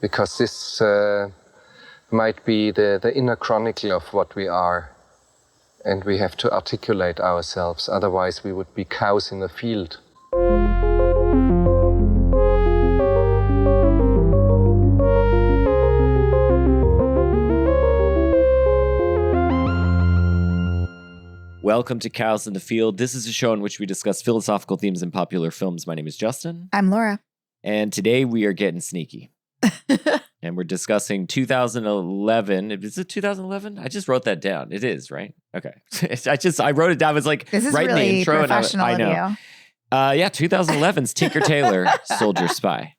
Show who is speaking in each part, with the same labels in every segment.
Speaker 1: because this might be the inner chronicle of what we are, and we have to articulate ourselves, otherwise we would be cows in a field.
Speaker 2: Welcome to Cows in the Field. This is a show in which we discuss philosophical themes in popular films. My name is Justin.
Speaker 3: I'm Laura.
Speaker 2: And today we are getting sneaky. And we're discussing 2011. Is it 2011? I just wrote that down. It is, right? Okay. I wrote it down. It's like
Speaker 3: this is
Speaker 2: right
Speaker 3: really
Speaker 2: in the intro.
Speaker 3: Professional
Speaker 2: I know. Yeah, 2011's Tinker Tailor, Soldier Spy.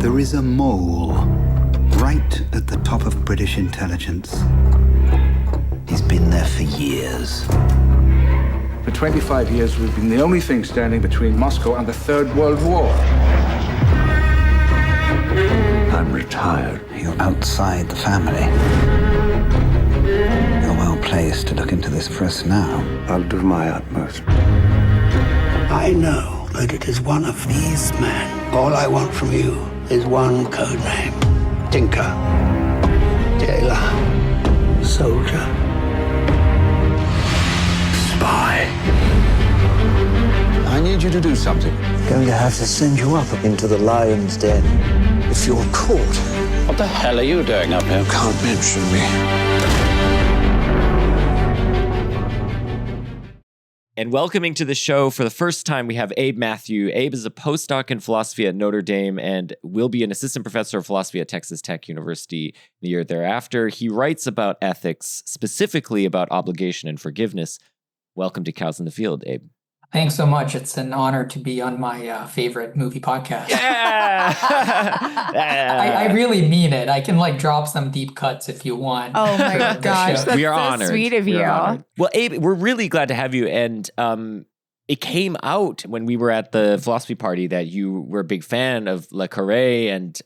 Speaker 4: There is a mole right at the top of British intelligence. He's been there for years.
Speaker 5: For 25 years, we've been the only thing standing between Moscow and the Third World War. I'm retired.
Speaker 4: You're outside the family. You're well placed to look into this for us now.
Speaker 5: I'll do my utmost.
Speaker 6: I know that it is one of these men. All I want from you is one code name. Tinker, Tailor, Soldier, Spy.
Speaker 5: I need you to do something.
Speaker 6: Going to have to send you up into the lion's den. If you're caught,
Speaker 5: What the hell are you doing up here?
Speaker 6: can't mention me.
Speaker 2: And welcoming to the show for the first time, we have Abe Mathew. Abe is a postdoc in philosophy at Notre Dame and will be an assistant professor of philosophy at Texas Tech University the year thereafter. He writes about ethics, specifically about obligation and forgiveness. Welcome to Cows in the Field, Abe.
Speaker 7: Thanks so much. It's an honor to be on my favorite movie podcast.
Speaker 2: Yeah!
Speaker 7: I really mean it. I can drop some deep cuts if you want.
Speaker 3: Oh my gosh, that's
Speaker 2: we are
Speaker 3: so
Speaker 2: honored.
Speaker 3: sweet of you.
Speaker 2: Well, Abe, we're really glad to have you. And it came out when we were at the philosophy party that you were a big fan of Le Carre and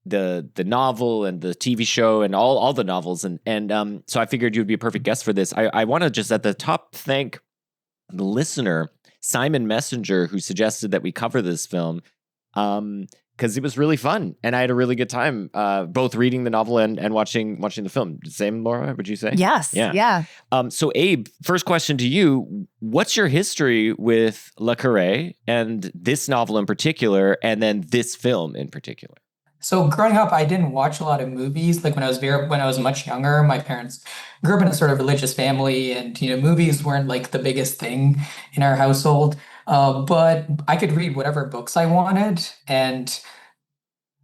Speaker 2: the novel and the TV show and all the novels. And so I figured you'd be a perfect guest for this. I want to just at the top thank the listener, Simon Messenger, who suggested that we cover this film because it was really fun. And I had a really good time both reading the novel and watching the film. Same, Laura, would you say?
Speaker 3: Yes. Yeah.
Speaker 2: So Abe, first question to you. What's your history with Le Carre and this novel in particular, and then this film in particular?
Speaker 7: So growing up, I didn't watch a lot of movies. When I was much younger, my parents grew up in a sort of religious family, and movies weren't the biggest thing in our household. But I could read whatever books I wanted, and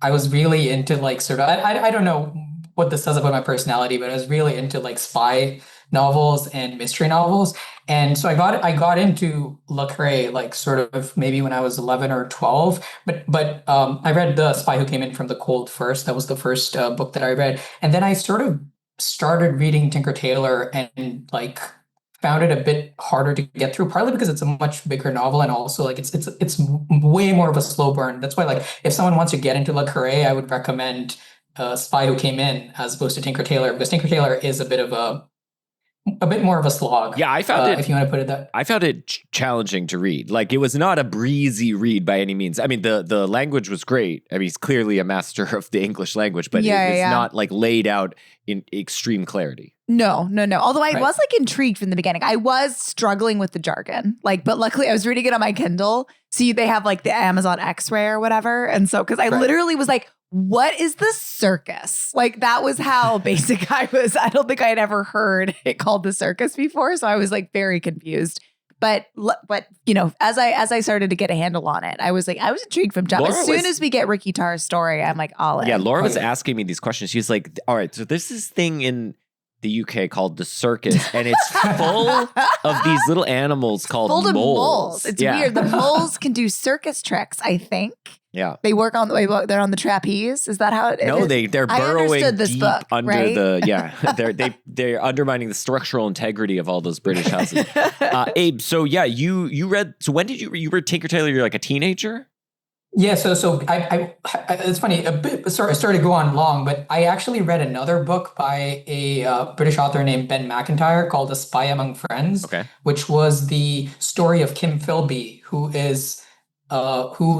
Speaker 7: I was really into I don't know what this says about my personality, but I was really into spy novels and mystery novels. And so I got into Le Carre sort of maybe when I was 11 or 12. But I read The Spy Who Came In From the Cold first. That was the first book that I read. And then I sort of started reading Tinker Tailor and found it a bit harder to get through, partly because it's a much bigger novel, and also it's way more of a slow burn. That's why if someone wants to get into Le Carre, I would recommend Spy Who Came In as opposed to Tinker Tailor, because Tinker Tailor is a bit more of a slog.
Speaker 2: Yeah, I found it.
Speaker 7: If you want to put it that.
Speaker 2: I found it challenging to read. It was not a breezy read by any means. I mean, the language was great. I mean, he's clearly a master of the English language, but it was not laid out in extreme clarity.
Speaker 3: No. Although I was intrigued from the beginning. I was struggling with the jargon, but luckily I was reading it on my Kindle. So they have the Amazon X-ray or whatever, and so because I literally was what is the circus? That was how basic I was. I don't think I had ever heard it called the circus before. So I was very confused. But as I started to get a handle on it, I was intrigued from jump. As soon as we get Ricky Tarr's story, I'm all in.
Speaker 2: Yeah, Laura was asking me these questions. She was like, all right, so there's this thing in the UK called the circus, and it's full of these little animals called moles.
Speaker 3: It's weird. The moles can do circus tricks, I think.
Speaker 2: Yeah.
Speaker 3: They work they're on the trapeze. Is that how it is?
Speaker 2: No, they're burrowing
Speaker 3: this
Speaker 2: deep
Speaker 3: book,
Speaker 2: under
Speaker 3: right?
Speaker 2: they're undermining the structural integrity of all those British houses. Abe, so yeah, you read, so when did you read Tinker Tailor? You're a teenager?
Speaker 7: Yeah, so it's funny. A bit. Sorry to go on long, but I actually read another book by a British author named Ben McIntyre called *A Spy Among Friends*,
Speaker 2: Okay.
Speaker 7: which was the story of Kim Philby, who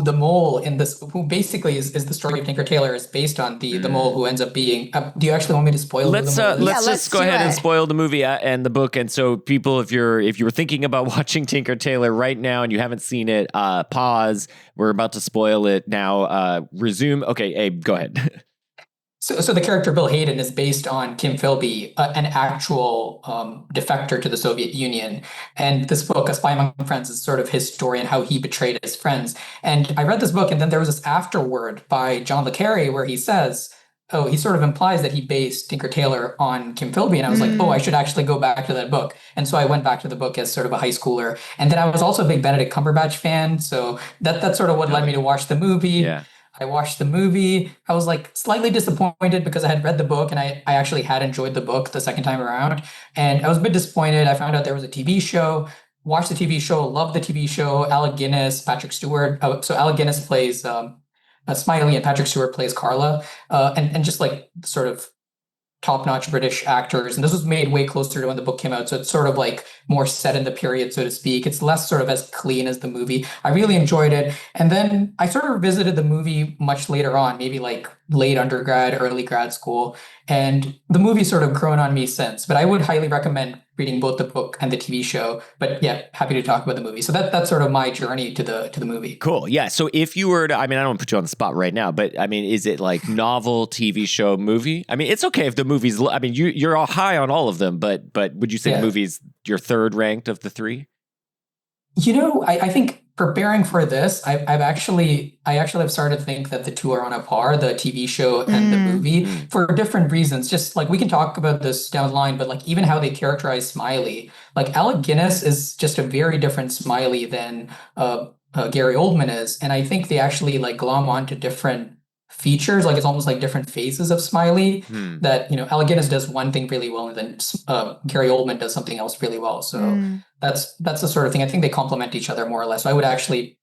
Speaker 7: the mole in this, who basically is the story of Tinker Tailor is based on the mole who ends up being. Do you actually want me to spoil who the mole is?
Speaker 2: Let's
Speaker 3: let's
Speaker 2: just go
Speaker 3: do
Speaker 2: ahead and
Speaker 3: it.
Speaker 2: spoil the movie and the book. And so, people, if you were thinking about watching Tinker Tailor right now and you haven't seen it, pause. We're about to spoil it now. Resume. Okay, Abe, go ahead.
Speaker 7: So the character Bill Hayden is based on Kim Philby, an actual defector to the Soviet Union. And this book, A Spy Among Friends, is sort of his story and how he betrayed his friends. And I read this book, and then there was this afterword by John le Carre where he says, he sort of implies that he based Tinker Tailor on Kim Philby. And I was like, I should actually go back to that book. And so I went back to the book as sort of a high schooler. And then I was also a big Benedict Cumberbatch fan. So that's sort of what led me to watch the movie.
Speaker 2: Yeah.
Speaker 7: I watched the movie. I was like slightly disappointed because I had read the book and I actually had enjoyed the book the second time around. And I was a bit disappointed. I found out there was a TV show, watched the TV show, loved the TV show. Alec Guinness, Patrick Stewart. So Alec Guinness plays Smiley and Patrick Stewart plays Carla. And just like sort of top-notch British actors. And this was made way closer to when the book came out. So it's sort of like more set in the period, so to speak. It's less sort of as clean as the movie. I really enjoyed it. And then I sort of revisited the movie much later on, maybe like late undergrad, early grad school. And the movie's sort of grown on me since. But I would highly recommend reading both the book and the TV show. But yeah, happy to talk about the movie. So that's sort of my journey to the movie.
Speaker 2: Cool. Yeah. So if you were to, I mean, I don't want to put you on the spot right now, but I mean, is it like novel, TV show, movie? I mean, it's okay if the movie's, I mean, you're all high on all of them, but would you say the movie's your third ranked of the three?
Speaker 7: You know, I think preparing for this, I actually have started to think that the two are on a par, the TV show and the movie, for different reasons. Just like we can talk about this down the line, but like even how they characterize Smiley, like Alec Guinness is just a very different Smiley than Gary Oldman is, and I think they actually like glom onto different features, like it's almost like different phases of Smiley. That, you know, Alec Guinness does one thing really well, and then Gary Oldman does something else really well. So that's the sort of thing. I think they complement each other more or less. So I would actually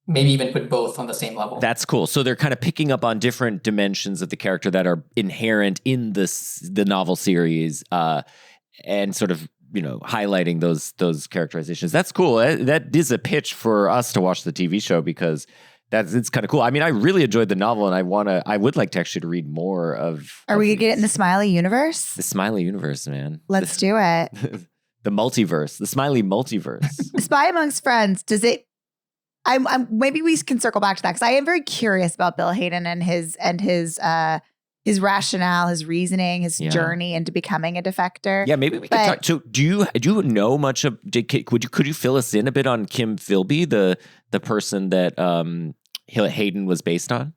Speaker 7: maybe even put both on the same level. That's
Speaker 2: cool. So they're kind of picking up on different dimensions of the character that are inherent in the novel series, and sort of, you know, highlighting those characterizations. That's cool. That is a pitch for us to watch the TV show, because it's kind of cool. I mean, I really enjoyed the novel, and I would like to actually read more of.
Speaker 3: Are we gonna get it in the Smiley universe?
Speaker 2: The Smiley universe, man.
Speaker 3: Let's do it.
Speaker 2: The multiverse, the Smiley multiverse.
Speaker 3: Spy Amongst Friends. Does it? I'm maybe we can circle back to that, because I am very curious about Bill Hayden and his rationale, his reasoning, his journey into becoming a defector.
Speaker 2: Yeah, maybe we can talk. So, do you know much of? Could you fill us in a bit on Kim Philby, the person that Hayden was based on?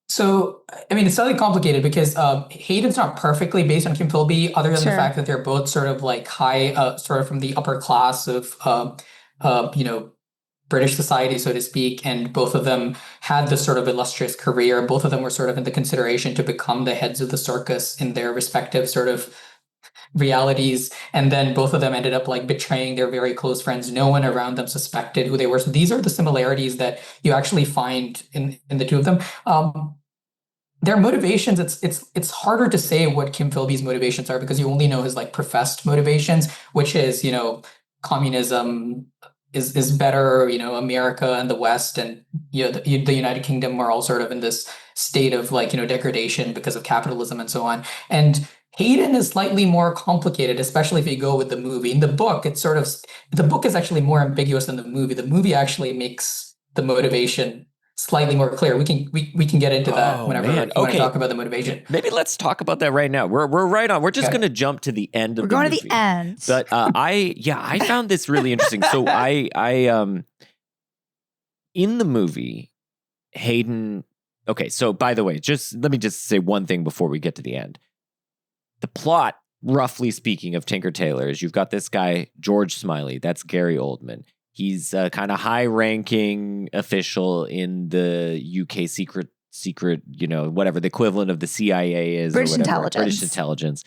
Speaker 7: So, I mean, it's slightly complicated because Hayden's not perfectly based on Kim Philby, other than the fact that they're both sort of like high, sort of from the upper class of, you know, British society, so to speak. And both of them had this sort of illustrious career. Both of them were sort of in the consideration to become the heads of the circus in their respective sort of realities. And then both of them ended up like betraying their very close friends. No one around them suspected who they were. So these are the similarities that you actually find in the two of them. Their motivations, it's harder to say what Kim Philby's motivations are, because you only know his like professed motivations, which is, you know, communism is better, you know, America and the West and, you know, the United Kingdom are all sort of in this state of like, you know, degradation because of capitalism and so on. And Hayden is slightly more complicated, especially if you go with the movie. In the book, the book is actually more ambiguous than the movie. The movie actually makes the motivation slightly more clear. We can get into that whenever you want to talk about the motivation.
Speaker 2: Maybe let's talk about that right now. We're right on. We're just going to jump to the end of the movie.
Speaker 3: We're going to the end.
Speaker 2: But I found this really interesting. So I in the movie, Hayden. Okay, so by the way, let me just say one thing before we get to the end. The plot, roughly speaking, of Tinker Tailor is you've got this guy, George Smiley. That's Gary Oldman. He's a kind of high-ranking official in the UK secret, you know, whatever the equivalent of the CIA is.
Speaker 3: British
Speaker 2: or whatever.
Speaker 3: intelligence.
Speaker 2: British intelligence.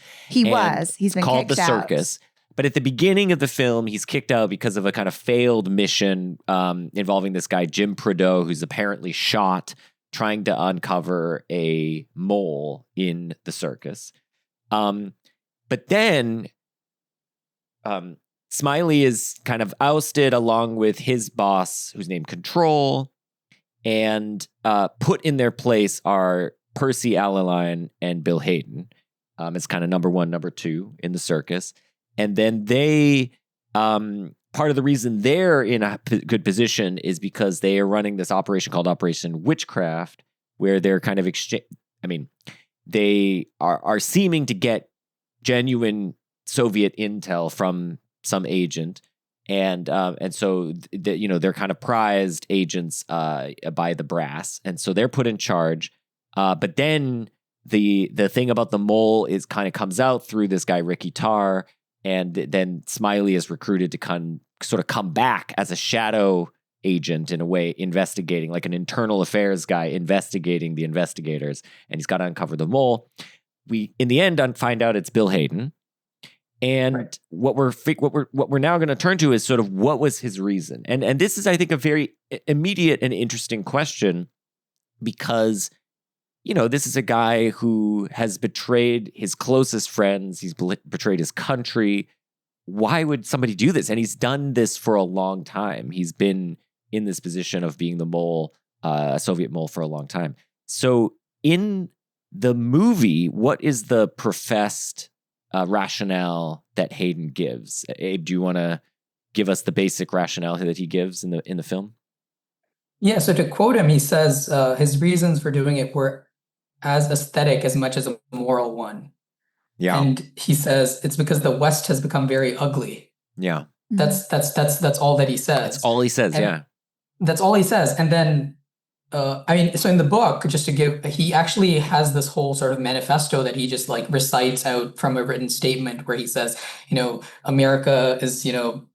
Speaker 3: He's been
Speaker 2: called
Speaker 3: kicked
Speaker 2: the
Speaker 3: out.
Speaker 2: Circus. But at the beginning of the film, he's kicked out because of a kind of failed mission involving this guy, Jim Prideaux, who's apparently shot trying to uncover a mole in the circus. But then Smiley is kind of ousted along with his boss, who's named Control, and put in their place are Percy Allaline and Bill Hayden. It's kind of number one, number two in the circus. And then they, part of the reason they're in a good position is because they are running this operation called Operation Witchcraft, where they're kind of they are seeming to get genuine Soviet intel from some agent, and so they're kind of prized agents by the brass, and so they're put in charge. But then the thing about the mole is kind of comes out through this guy Ricky Tarr. And then Smiley is recruited to sort of come back as a shadow agent in a way, investigating, like an internal affairs guy investigating the investigators. And he's got to uncover the mole. We, in the end, find out it's Bill Hayden. And right. what we're now going to turn to is sort of what was his reason. And this is, I think, a very immediate and interesting question, because this is a guy who has betrayed his closest friends. He's betrayed his country. Why would somebody do this? And he's done this for a long time. He's been in this position of being the mole, a Soviet mole, for a long time. So in the movie, what is the professed rationale that Hayden gives? Abe, do you want to give us the basic rationale that he gives in the film?
Speaker 7: Yeah, so to quote him, he says his reasons for doing it were as aesthetic as much as a moral one. Yeah. And he says it's because the West has become very ugly.
Speaker 2: Yeah.
Speaker 7: That's all that he says.
Speaker 2: That's all he says, yeah.
Speaker 7: That's all he says. And then so in the book, just to give, he actually has this whole sort of manifesto that he just like recites out from a written statement where he says, America is,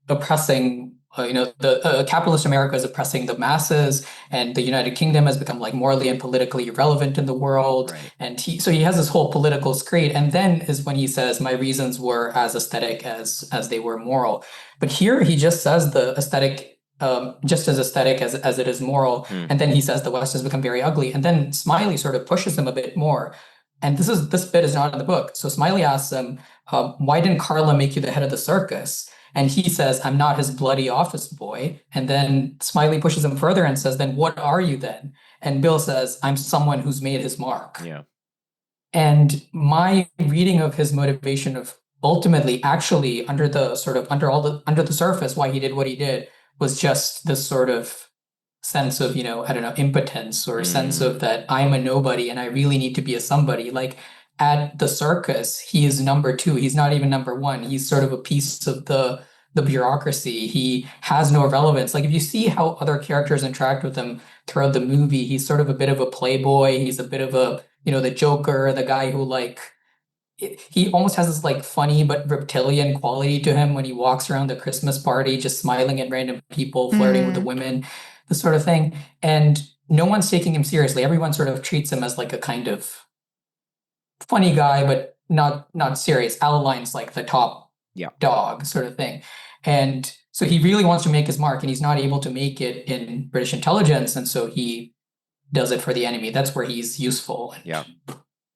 Speaker 7: oppressing the capitalist America is oppressing the masses, and the United Kingdom has become like morally and politically irrelevant in the world. Right. And he has this whole political screed. And then is when he says, my reasons were as aesthetic as they were moral. But here he just says the aesthetic, just as aesthetic as it is moral. And then he says the West has become very ugly. And then Smiley sort of pushes him a bit more. And this bit is not in the book. So Smiley asks him, why didn't Carla make you the head of the circus? And he says, I'm not his bloody office boy. And then Smiley pushes him further and says, then what are you then? And Bill says, I'm someone who's made his mark.
Speaker 2: Yeah.
Speaker 7: And my reading of his motivation of ultimately actually under the surface, why he did what he did was just this sort of sense of, impotence, or a sense of that I'm a nobody and I really need to be a somebody. Like, at the circus, he is number two. He's not even number one. He's sort of a piece of the bureaucracy. He has no relevance. Like, if you see how other characters interact with him throughout the movie, he's sort of a bit of a playboy. He's a bit of a, the Joker, the guy who he almost has this like funny but reptilian quality to him when he walks around the Christmas party, just smiling at random people, flirting with the women, this sort of thing. And no one's taking him seriously. Everyone sort of treats him as like a kind of funny guy, but not serious. Allaline's like the top dog sort of thing. And so he really wants to make his mark, and he's not able to make it in British intelligence. And so he does it for the enemy. That's where he's useful.
Speaker 2: Yeah.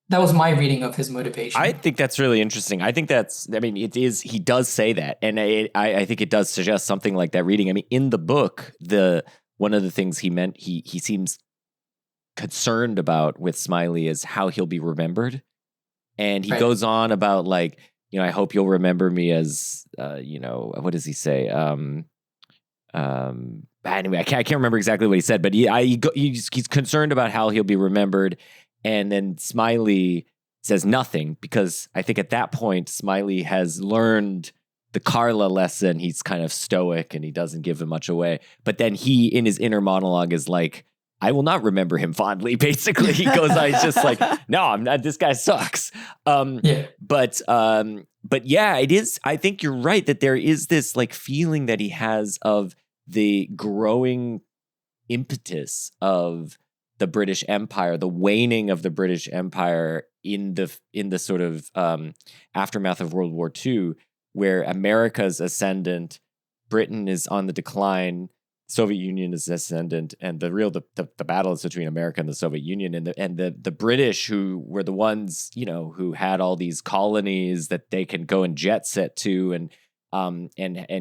Speaker 7: That was my reading of his motivation.
Speaker 2: I think that's really interesting. I think he does say that. And I think it does suggest something like that reading. I mean, in the book, one of the things he seems concerned about with Smiley is how he'll be remembered. And he goes on about I hope you'll remember me as, what does he say? Anyway, I can't remember exactly what he said, but he's concerned about how he'll be remembered. And then Smiley says nothing, because I think at that point, Smiley has learned the Carla lesson. He's kind of stoic and he doesn't give much away. But then he, in his inner monologue, is like, I will not remember him fondly. Basically, he goes, he's just like, no, I'm not. This guy sucks. But yeah, it is. I think you're right that there is this like feeling that he has of the growing impetus of the British Empire, the waning of the British Empire in the sort of aftermath of World War II, where America's ascendant, Britain is on the decline, Soviet Union is ascendant, and the battle is between America and the Soviet Union, and the British, who were the ones, you know, who had all these colonies that they can go and jet set to and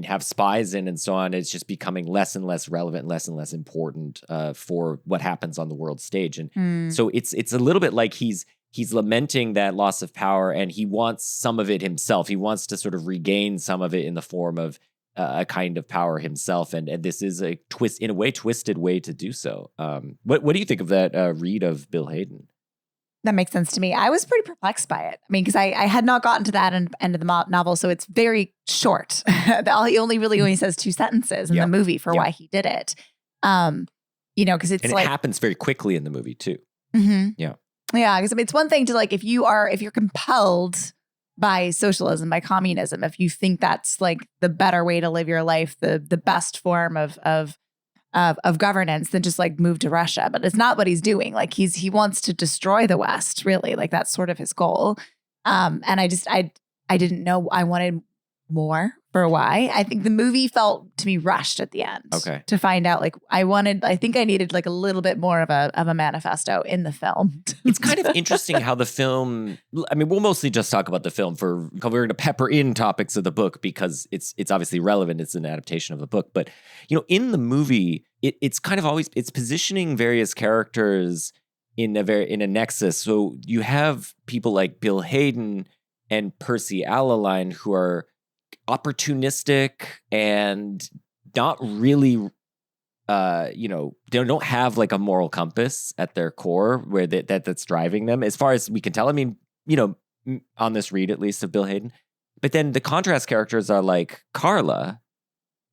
Speaker 2: have spies in and so on. It's just becoming less and less relevant, less and less important for what happens on the world stage. And so it's a little bit like he's lamenting that loss of power, and he wants some of it himself. He wants to sort of regain some of it in the form of a kind of power himself, and this is a twisted way to do so. What do you think of that read of Bill Hayden?
Speaker 3: That makes sense to me. I was pretty perplexed by it. I mean, because I had not gotten to that end of the novel, so it's very short. He only says 2 sentences in the movie for why he did it. You know, because it's
Speaker 2: and it happens very quickly in the movie too.
Speaker 3: Mm-hmm.
Speaker 2: Yeah,
Speaker 3: because I mean, it's one thing to like if you're compelled by socialism, by communism, if you think that's like the better way to live your life, the best form of governance, then just like move to Russia. But it's not what he's doing. Like he wants to destroy the West, really. Like that's sort of his goal. And I didn't know. I wanted more for why. I think the movie felt to me rushed at the end.
Speaker 2: Okay.
Speaker 3: To find out, like I think I needed like a little bit more of a manifesto in the film.
Speaker 2: It's kind of interesting how the film, I mean, we'll mostly just talk about the film we're going to pepper in topics of the book because it's obviously relevant. It's an adaptation of the book. But, you know, in the movie, it's kind of always, it's positioning various characters in a nexus. So you have people like Bill Hayden and Percy Alaline who are opportunistic and not really, you know, they don't have like a moral compass at their core where that's driving them, as far as we can tell. I mean, you know, on this read at least of Bill Hayden. But then the contrast characters are like Carla,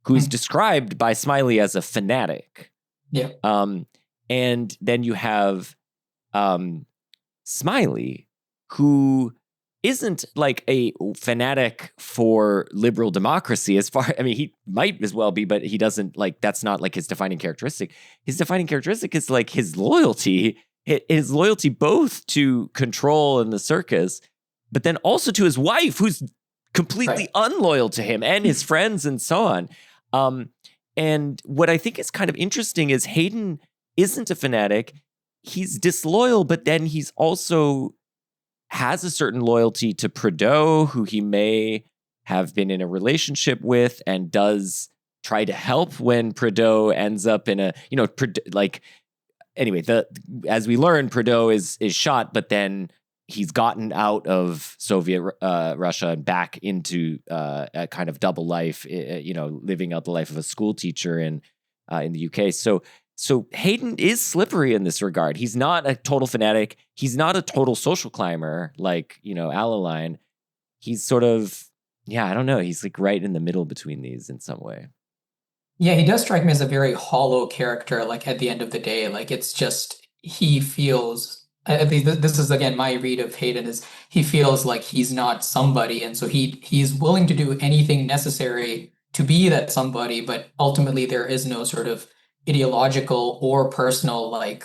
Speaker 2: who is described by Smiley as a fanatic.
Speaker 7: Yeah.
Speaker 2: And then you have Smiley, who isn't like a fanatic for liberal democracy I mean, he might as well be, but he doesn't like, that's not like his defining characteristic. His defining characteristic is like his loyalty both to control and the circus, but then also to his wife, who's completely unloyal to him and his friends and so on. And what I think is kind of interesting is Hayden isn't a fanatic. He's disloyal, but then he's also has a certain loyalty to Prideaux, who he may have been in a relationship with, and does try to help when Prideaux ends up in a, you know, like, anyway, as we learn, Prideaux is shot, but then he's gotten out of Soviet Russia and back into a kind of double life, you know, living out the life of a school teacher in the UK. So Hayden is slippery in this regard. He's not a total fanatic. He's not a total social climber like, you know, Alaline. He's sort of, I don't know. He's like right in the middle between these in some way.
Speaker 7: Yeah, he does strike me as a very hollow character, like at the end of the day. Like it's just, he feels, at least this is again my read of Hayden, is he feels like he's not somebody. And so he's willing to do anything necessary to be that somebody, but ultimately there is no sort of ideological or personal like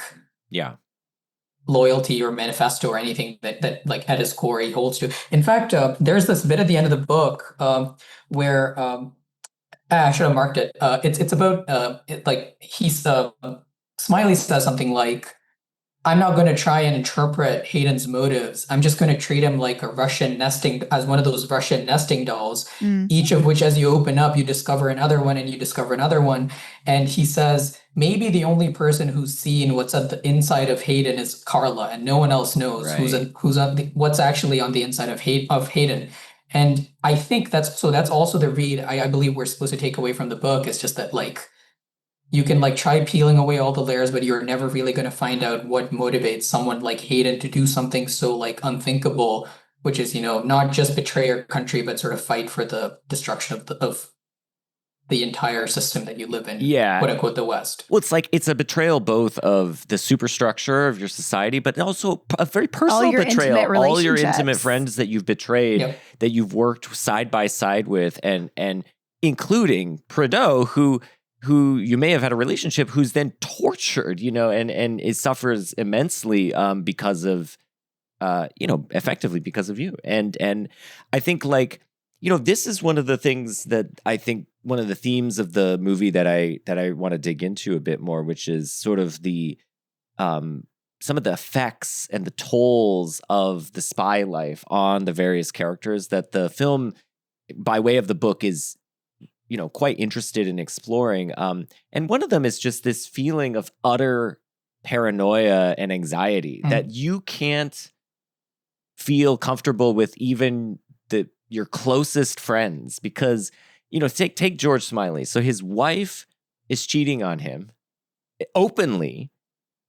Speaker 7: loyalty or manifesto or anything that like at his core he holds to. In fact, there's this bit at the end of the book where I should have marked it. It's about like he's Smiley says something like, I'm not going to try and interpret Hayden's motives. I'm just going to treat him like as one of those Russian nesting dolls, each of which, as you open up, you discover another one and you discover another one. And he says, maybe the only person who's seen what's at the inside of Hayden is Carla, and no one else knows what's actually on the inside of Hayden. And I think that's also the read I believe we're supposed to take away from the book, is just that like, you can like try peeling away all the layers, but you're never really going to find out what motivates someone like Hayden to do something so like unthinkable, which is, you know, not just betray your country, but sort of fight for the destruction of the entire system that you live in, quote unquote, the West.
Speaker 2: Well, it's like it's a betrayal both of the superstructure of your society, but also a very personal betrayal. All your intimate friends that you've betrayed, that you've worked side by side with, and including Prideaux, who you may have had a relationship, who's then tortured, you know, and suffers immensely because of, you know, effectively because of you. And I think like, this is one of the things that I think one of the themes of the movie that I want to dig into a bit more, which is sort of the some of the effects and the tolls of the spy life on the various characters that the film, by way of the book, is quite interested in exploring. And one of them is just this feeling of utter paranoia and anxiety that you can't feel comfortable with even your closest friends, because take George Smiley. So his wife is cheating on him openly.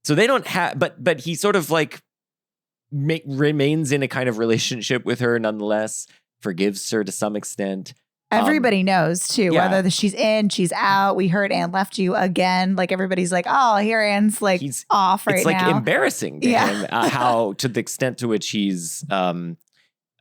Speaker 2: So they don't have, but he sort of like remains in a kind of relationship with her nonetheless, forgives her to some extent.
Speaker 3: Everybody knows too,
Speaker 2: yeah.
Speaker 3: whether she's in, she's out. We heard Anne left you again. Like everybody's like, oh, here Anne's like off right now.
Speaker 2: It's like embarrassing to him how, to the extent to which he's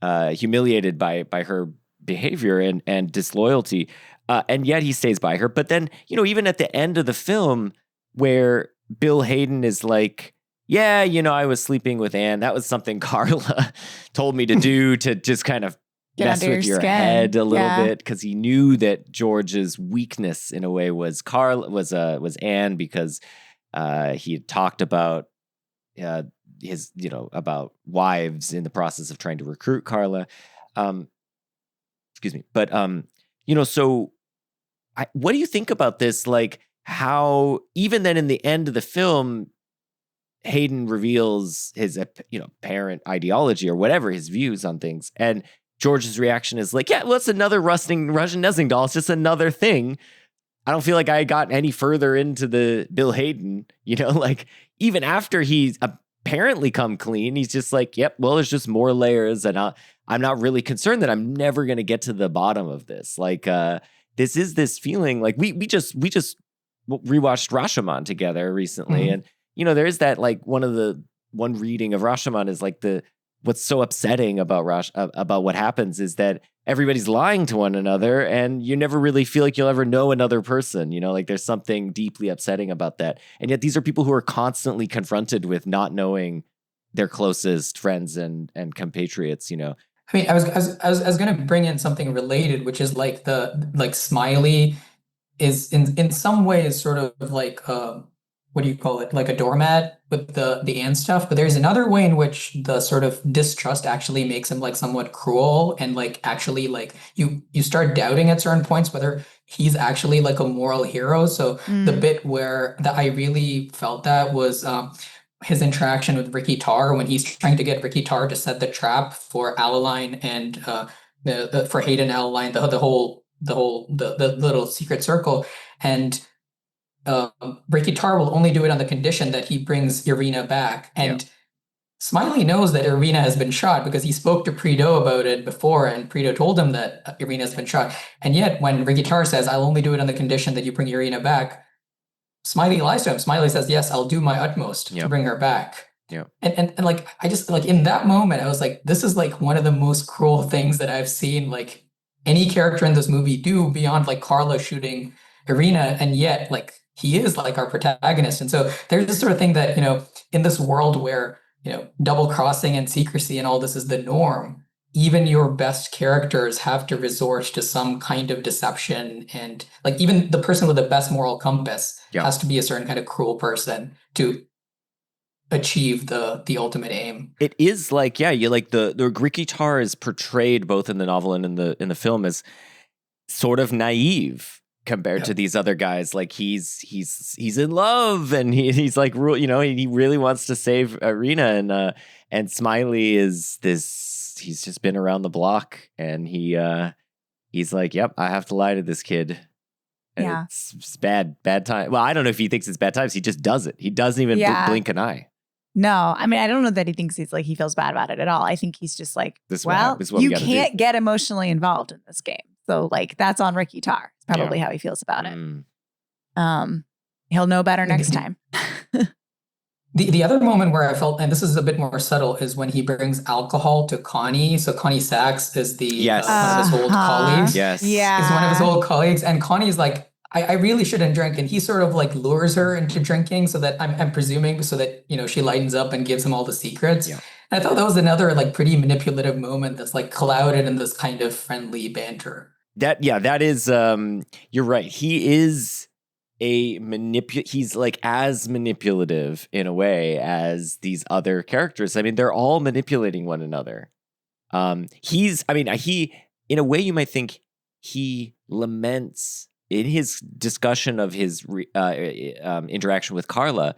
Speaker 2: humiliated by her behavior and disloyalty. And yet he stays by her. But then, even at the end of the film where Bill Hayden is like, yeah, I was sleeping with Anne. That was something Carla told me to do to just kind of mess with your head a little bit, because he knew that George's weakness in a way was Anne, because he had talked about his about wives in the process of trying to recruit Carla. Excuse me, but so what do you think about this? Like how even then in the end of the film, Hayden reveals his parent ideology or whatever, his views on things, and George's reaction is like, yeah, well, it's another Russian nesting doll. It's just another thing. I don't feel like I got any further into the Bill Hayden, like even after he's apparently come clean, he's just like, yep, well, there's just more layers. And I'm not really concerned that I'm never going to get to the bottom of this. Like, this is this feeling like we just rewatched Rashomon together recently. And, there is that like one reading of Rashomon is like what's so upsetting about what happens is that everybody's lying to one another and you never really feel like you'll ever know another person, like there's something deeply upsetting about that. And yet these are people who are constantly confronted with not knowing their closest friends and compatriots, I
Speaker 7: mean, I was going to bring in something related, which is like Smiley is in some ways sort of like, what do you call it? Like a doormat with the Anne stuff. But there's another way in which the sort of distrust actually makes him like somewhat cruel and like actually like you start doubting at certain points whether he's actually like a moral hero. So the bit where that I really felt that was his interaction with Ricky Tarr when he's trying to get Ricky Tarr to set the trap for Alaline and for Hayden Alaline, the little secret circle. And Ricky Tarr will only do it on the condition that he brings Irina back. And Smiley knows that Irina has been shot because he spoke to Prideaux about it before, and Prideaux told him that Irina has been shot. And yet when Ricky Tarr says, I'll only do it on the condition that you bring Irina back, Smiley lies to him. Smiley says, yes, I'll do my utmost to bring her back. Yeah. And like, I just like in that moment, I was like, this is like one of the most cruel things that I've seen like any character in this movie do beyond like Carla shooting Irina. And yet like, he is like our protagonist. And so there's this sort of thing that, in this world where, double crossing and secrecy and all this is the norm, even your best characters have to resort to some kind of deception. And like even the person with the best moral compass has to be a certain kind of cruel person to achieve the ultimate aim.
Speaker 2: It is like, you like the Ricky Tarr is portrayed both in the novel and in the film as sort of naive compared to these other guys. Like he's in love and he's like, he really wants to save Irina, and Smiley is this, he's just been around the block and he's like, yep, I have to lie to this kid. And it's bad time. Well, I don't know if he thinks it's bad times. He just does it. He doesn't even blink an eye.
Speaker 3: No, I mean, I don't know that he thinks he feels bad about it at all. I think he's just like, you can't get emotionally involved in this game. So like that's on Ricky Tarr. It's probably how he feels about it. He'll know better next time.
Speaker 7: The other moment where I felt, and this is a bit more subtle, is when he brings alcohol to Connie. So Connie Sachs is one of his old colleagues.
Speaker 2: Yes.
Speaker 3: Yeah.
Speaker 7: Is one of his old colleagues. And Connie's like, I really shouldn't drink. And he sort of like lures her into drinking so that I'm presuming so that, she lightens up and gives him all the secrets. Yeah. I thought that was another like pretty manipulative moment that's like clouded in this kind of friendly banter.
Speaker 2: That is you're right. He is he's like as manipulative in a way as these other characters. I mean, they're all manipulating one another. He in a way you might think he laments in his discussion of his interaction with Carla.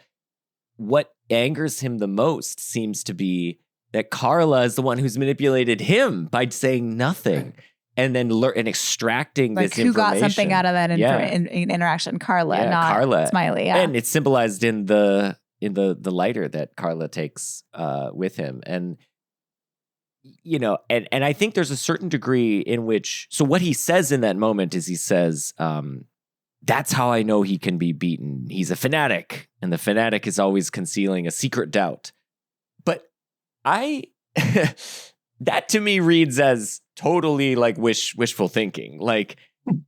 Speaker 2: What angers him the most seems to be that Carla is the one who's manipulated him by saying nothing. And then and extracting
Speaker 3: like
Speaker 2: this
Speaker 3: who
Speaker 2: information.
Speaker 3: got something out of that interaction? Carla, not Carla. Smiley. Yeah,
Speaker 2: and it's symbolized in the lighter that Carla takes with him, and and I think there's a certain degree in which. So what he says in that moment is he says, "That's how I know he can be beaten. He's a fanatic, and the fanatic is always concealing a secret doubt." But that to me reads as totally like wishful thinking. Like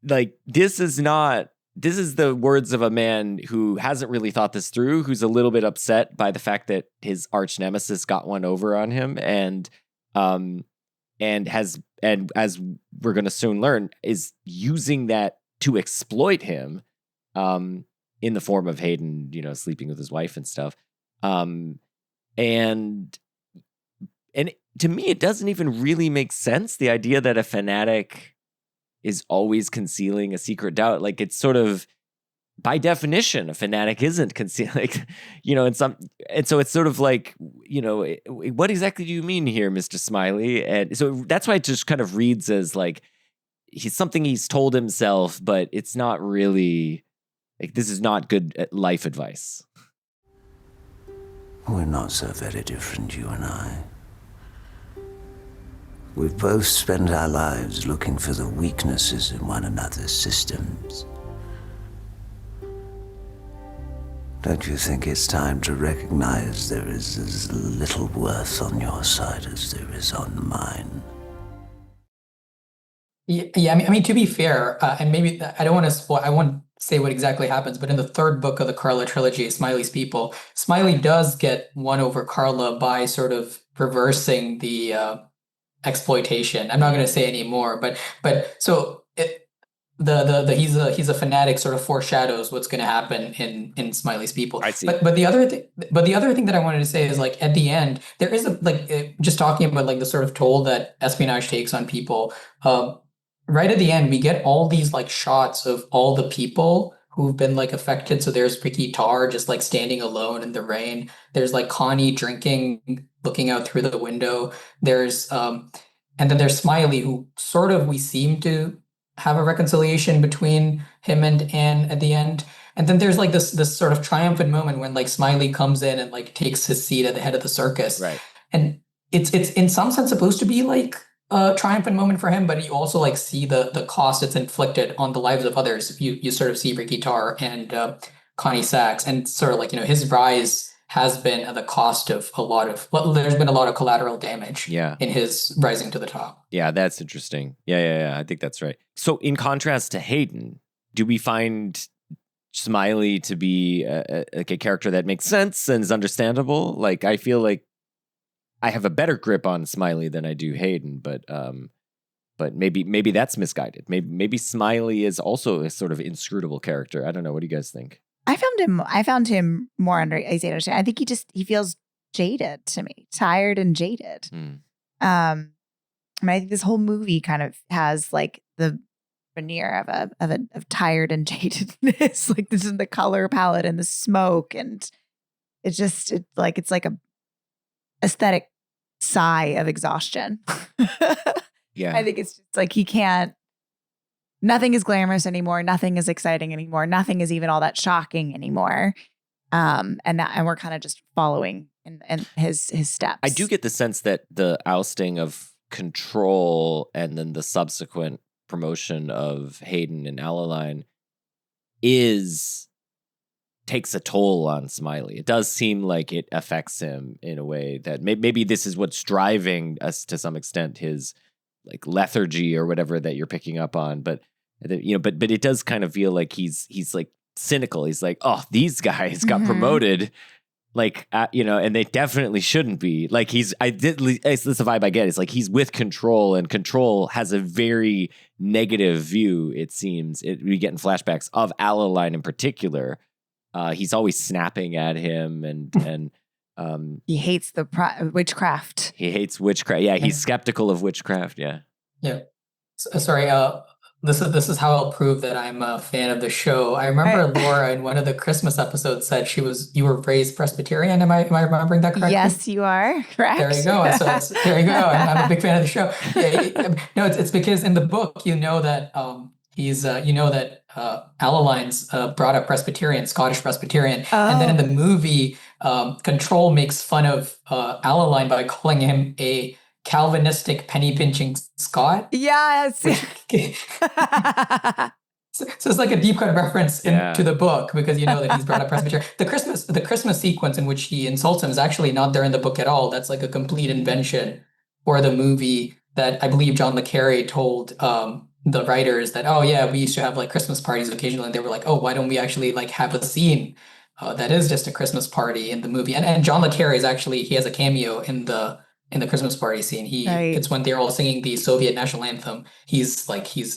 Speaker 2: this is the words of a man who hasn't really thought this through, who's a little bit upset by the fact that his arch nemesis got one over on him, and as we're going to soon learn, is using that to exploit him, in the form of Hayden, sleeping with his wife and stuff. And to me, it doesn't even really make sense. The idea that a fanatic is always concealing a secret doubt. Like, it's sort of, by definition, a fanatic isn't concealing, and so it's sort of like, what exactly do you mean here, Mr. Smiley? And so that's why it just kind of reads as like, he's told himself, but it's not really, like, this is not good life advice.
Speaker 8: We're not so very different, you and I. We've both spent our lives looking for the weaknesses in one another's systems. Don't you think it's time to recognize there is as little worth on your side as there is on mine?
Speaker 7: Yeah. I mean, to be fair, and maybe I don't want to spoil. I won't say what exactly happens, but in the third book of the Carla trilogy, Smiley's People, Smiley does get won over Carla by sort of reversing the exploitation. I'm not going to say any more, but so he's a fanatic sort of foreshadows what's going to happen in Smiley's People.
Speaker 2: I see.
Speaker 7: But the other thing that I wanted to say is, like, at the end there is just talking about like the sort of toll that espionage takes on people. Right at the end, we get all these like shots of all the people who've been like affected. So there's Ricky Tarr just like standing alone in the rain. There's like Connie drinking, looking out through the window. There's and then there's Smiley, who sort of we seem to have a reconciliation between him and Anne at the end. And then there's like this sort of triumphant moment when like Smiley comes in and like takes his seat at the head of the circus.
Speaker 2: Right.
Speaker 7: And it's in some sense supposed to be like a triumphant moment for him, but you also like see the cost it's inflicted on the lives of others. You sort of see Ricky Tarr and Connie Sachs, and sort of like, his rise has been at the cost of there's been a lot of collateral damage in his rising to the top.
Speaker 2: Yeah, that's interesting. Yeah. I think that's right. So in contrast to Hayden, do we find Smiley to be a character that makes sense and is understandable? Like, I feel like I have a better grip on Smiley than I do Hayden, but maybe that's misguided. Maybe Smiley is also a sort of inscrutable character. I don't know. What do you guys think?
Speaker 3: I found him more easy to understand. I think he feels jaded to me, tired and jaded. I mean, I think this whole movie kind of has like the veneer of tired and jadedness. Like, this is the color palette and the smoke, and it's like a aesthetic sigh of exhaustion.
Speaker 2: Yeah.
Speaker 3: I think it's just like nothing is glamorous anymore. Nothing is exciting anymore. Nothing is even all that shocking anymore. And we're kind of just following in his steps.
Speaker 2: I do get the sense that the ousting of Control and then the subsequent promotion of Hayden and Alaline takes a toll on Smiley. It does seem like it affects him in a way that maybe this is what's driving us to some extent, his like lethargy or whatever that you're picking up on. But but it does kind of feel like he's like cynical. He's like, oh, these guys got promoted, Like, and they definitely shouldn't be. Like it's the vibe I get. It's like he's with Control, and Control has a very negative view, it seems. We get in flashbacks of Alaline in particular. He's always snapping at him, and
Speaker 3: he hates the witchcraft.
Speaker 2: He hates witchcraft. Yeah, he's skeptical of witchcraft. Yeah.
Speaker 7: Yeah. Sorry. This is how I'll prove that I'm a fan of the show. I remember Laura in one of the Christmas episodes said you were raised Presbyterian. Am I remembering that correctly?
Speaker 3: Yes, you are. Correct.
Speaker 7: There you go. So there you go. I'm a big fan of the show. Yeah, no, it's because in the book that Alaline's brought up Presbyterian, Scottish Presbyterian, and then in the movie, Control makes fun of Alaline by calling him a Calvinistic penny-pinching Scot.
Speaker 3: Yes.
Speaker 7: So it's like a deep cut reference to the book, because you know that he's brought up Presbyterian. The Christmas sequence in which he insults him is actually not there in the book at all. That's like a complete invention for the movie that I believe John le Carre told the writers that, oh yeah, we used to have like Christmas parties occasionally. And they were like, oh, why don't we actually like have a scene that is just a Christmas party in the movie? And John le Carre he has a cameo in the Christmas party scene. It's when they're all singing the Soviet national anthem. He's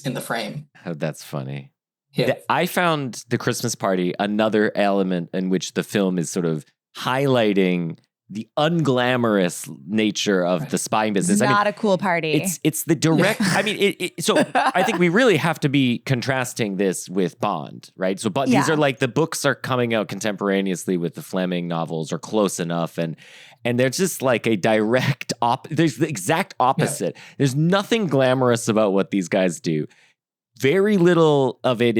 Speaker 7: in the frame.
Speaker 2: Oh, that's funny.
Speaker 7: Yeah.
Speaker 2: I found the Christmas party another element in which the film is sort of highlighting the unglamorous nature of the spying business.
Speaker 3: It's not a cool party.
Speaker 2: It's the direct. I mean, so I think we really have to be contrasting this with Bond, right? So, but these are like the books are coming out contemporaneously with the Fleming novels, or close enough, and there's just like a direct there's the exact opposite. Yeah. There's nothing glamorous about what these guys do. Very little of it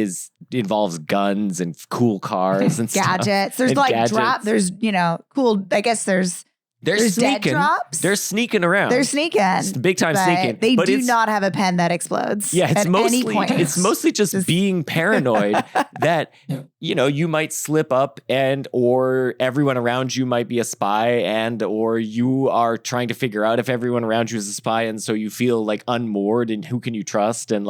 Speaker 2: involves guns and cool cars and
Speaker 3: gadgets.
Speaker 2: Stuff.
Speaker 3: There's
Speaker 2: and
Speaker 3: like
Speaker 2: gadgets.
Speaker 3: There's cool. I guess there's dead drops.
Speaker 2: They're sneaking around.
Speaker 3: They're sneaking.
Speaker 2: It's big time sneaking.
Speaker 3: They do not have a pen that explodes.
Speaker 2: Yeah,
Speaker 3: at any point.
Speaker 2: It's mostly just being paranoid that you might slip up or everyone around you might be a spy, or you are trying to figure out if everyone around you is a spy, and so you feel like unmoored and who can you trust, and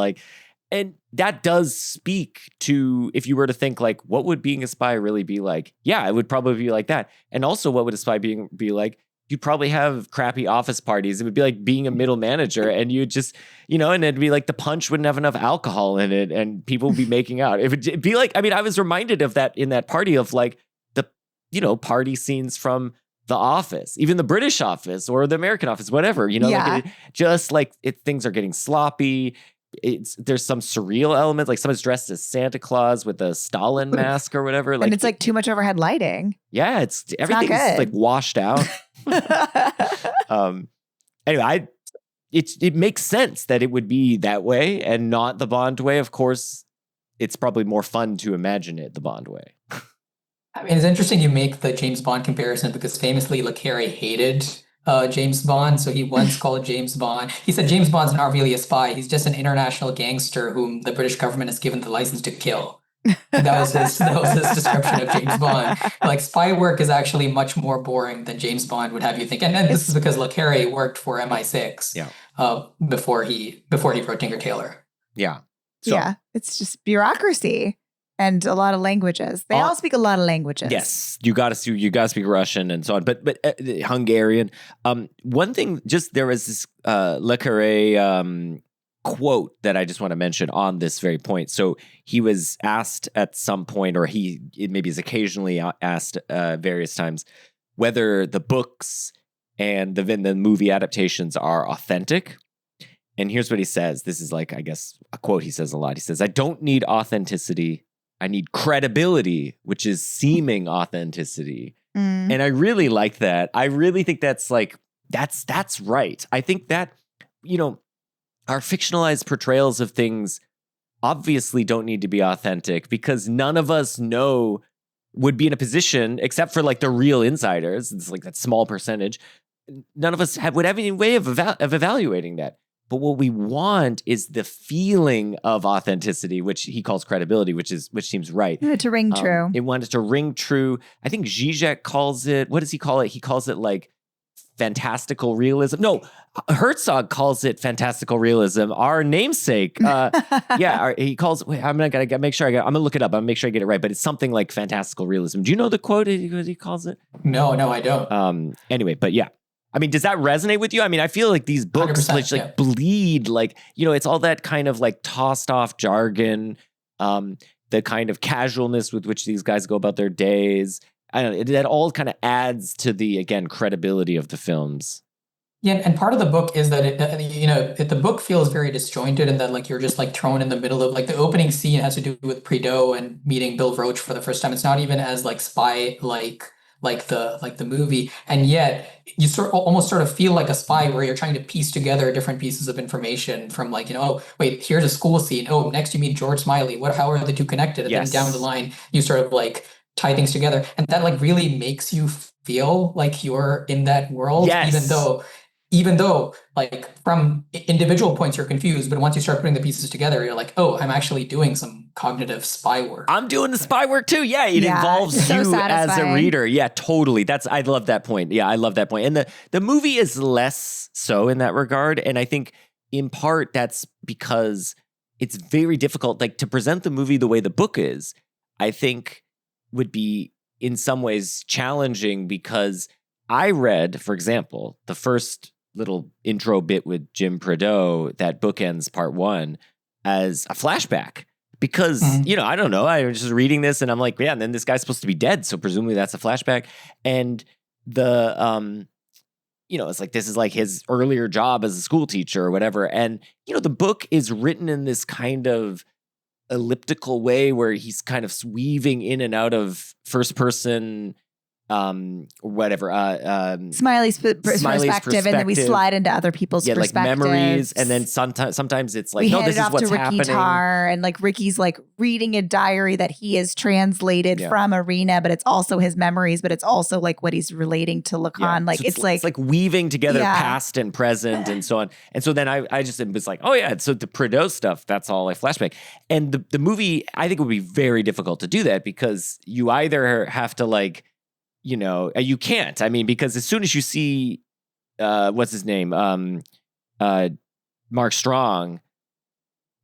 Speaker 2: that does speak to, if you were to think like, what would being a spy really be like? Yeah, it would probably be like that. And also, what would a spy be like? You'd probably have crappy office parties. It would be like being a middle manager, and you just, and it'd be like the punch wouldn't have enough alcohol in it, and people would be making out. It'd be like, I was reminded of that in that party of like the, party scenes from The Office, even the British Office or the American Office, whatever, things are getting sloppy. There's some surreal element, like someone's dressed as Santa Claus with a Stalin mask or whatever.
Speaker 3: And it's like too much overhead lighting.
Speaker 2: Yeah, everything's like washed out. Anyway, it makes sense that it would be that way and not the Bond way. Of course, it's probably more fun to imagine it the Bond way.
Speaker 7: I mean, it's interesting you make the James Bond comparison, because famously le Carre hated James Bond. So he once called James Bond. He said James Bond's not really a spy. He's just an international gangster whom the British government has given the license to kill. And that was his description of James Bond. Like, spy work is actually much more boring than James Bond would have you think. And then this is because le Carre worked for MI6 before he wrote Tinker Tailor.
Speaker 2: Yeah.
Speaker 3: So, yeah. It's just bureaucracy. And a lot of languages. They all speak a lot of languages.
Speaker 2: Yes, you got to speak Russian and so on. But Hungarian. One thing, there was this le Carre quote that I just want to mention on this very point. So he was asked at some point, or maybe is occasionally asked various times, whether the books and the movie adaptations are authentic. And here's what he says. This is like, I guess, a quote he says a lot. He says, "I don't need authenticity. I need credibility, which is seeming authenticity." And I really like that. I really think that's right. I think that, our fictionalized portrayals of things obviously don't need to be authentic, because none of us would be in a position, except for like the real insiders. It's like that small percentage. None of us would have any way of evaluating that. But what we want is the feeling of authenticity, which he calls credibility, which seems right.
Speaker 3: To ring true.
Speaker 2: It wanted to ring true. I think Zizek calls it, what does he call it? He calls it like fantastical realism. No, Herzog calls it fantastical realism. Our namesake, he calls. Wait, I'm gonna make sure I'm gonna look it up. I'm gonna make sure I get it right. But it's something like fantastical realism. Do you know the quote he calls it?
Speaker 7: No, I don't.
Speaker 2: Anyway, but yeah. I mean, does that resonate with you? I mean, I feel like these books bleed, like, you know, it's all that kind of like tossed off jargon, the kind of casualness with which these guys go about their days. I don't know, that all kind of adds to the, again, credibility of the films.
Speaker 7: Yeah, and part of the book is that the book feels very disjointed, and that like you're just like thrown in the middle of like the opening scene has to do with Prideaux and meeting Bill Roach for the first time. It's not even as like spy like the movie, and yet you almost sort of feel like a spy where you're trying to piece together different pieces of information from like, oh wait, here's a school scene. Oh, next you meet George Smiley. How are the two connected? And then down the line you sort of like tie things together, and that like really makes you feel like you're in that world, even though like from individual points you're confused, but once you start putting the pieces together, you're like, oh, I'm actually doing some cognitive spy work.
Speaker 2: I'm doing the spy work too. Yeah, it involves you as a reader. Yeah, totally. I love that point. Yeah, I love that point. And the movie is less so in that regard. And I think in part that's because it's very difficult, like to present the movie the way the book is, I think would be in some ways challenging, because I read, for example, the first little intro bit with Jim Prideaux that bookends part one as a flashback, because, you know, I don't know, I was just reading this and I'm like, yeah, and then this guy's supposed to be dead, so presumably that's a flashback. And the, you know, it's like, this is like his earlier job as a school teacher or whatever. And, you know, the book is written in this kind of elliptical way where he's kind of weaving in and out of first person
Speaker 3: Smiley's perspective, and then we slide into other people's perspectives.
Speaker 2: Like memories, and then sometimes it's like,
Speaker 3: we
Speaker 2: no, this is what's
Speaker 3: Ricky
Speaker 2: happening.
Speaker 3: Tarr, and like Ricky's like reading a diary that he has translated from Arena, but it's also his memories, but it's also like what he's relating to Lacan. Like, so it's like
Speaker 2: weaving together past and present and so on. And so then I just was like, oh yeah, so the Prideaux stuff, that's all a flashback. And the movie, I think, would be very difficult to do that, because you either have to like, you know, you can't. I mean, because as soon as you see, what's his name, Mark Strong,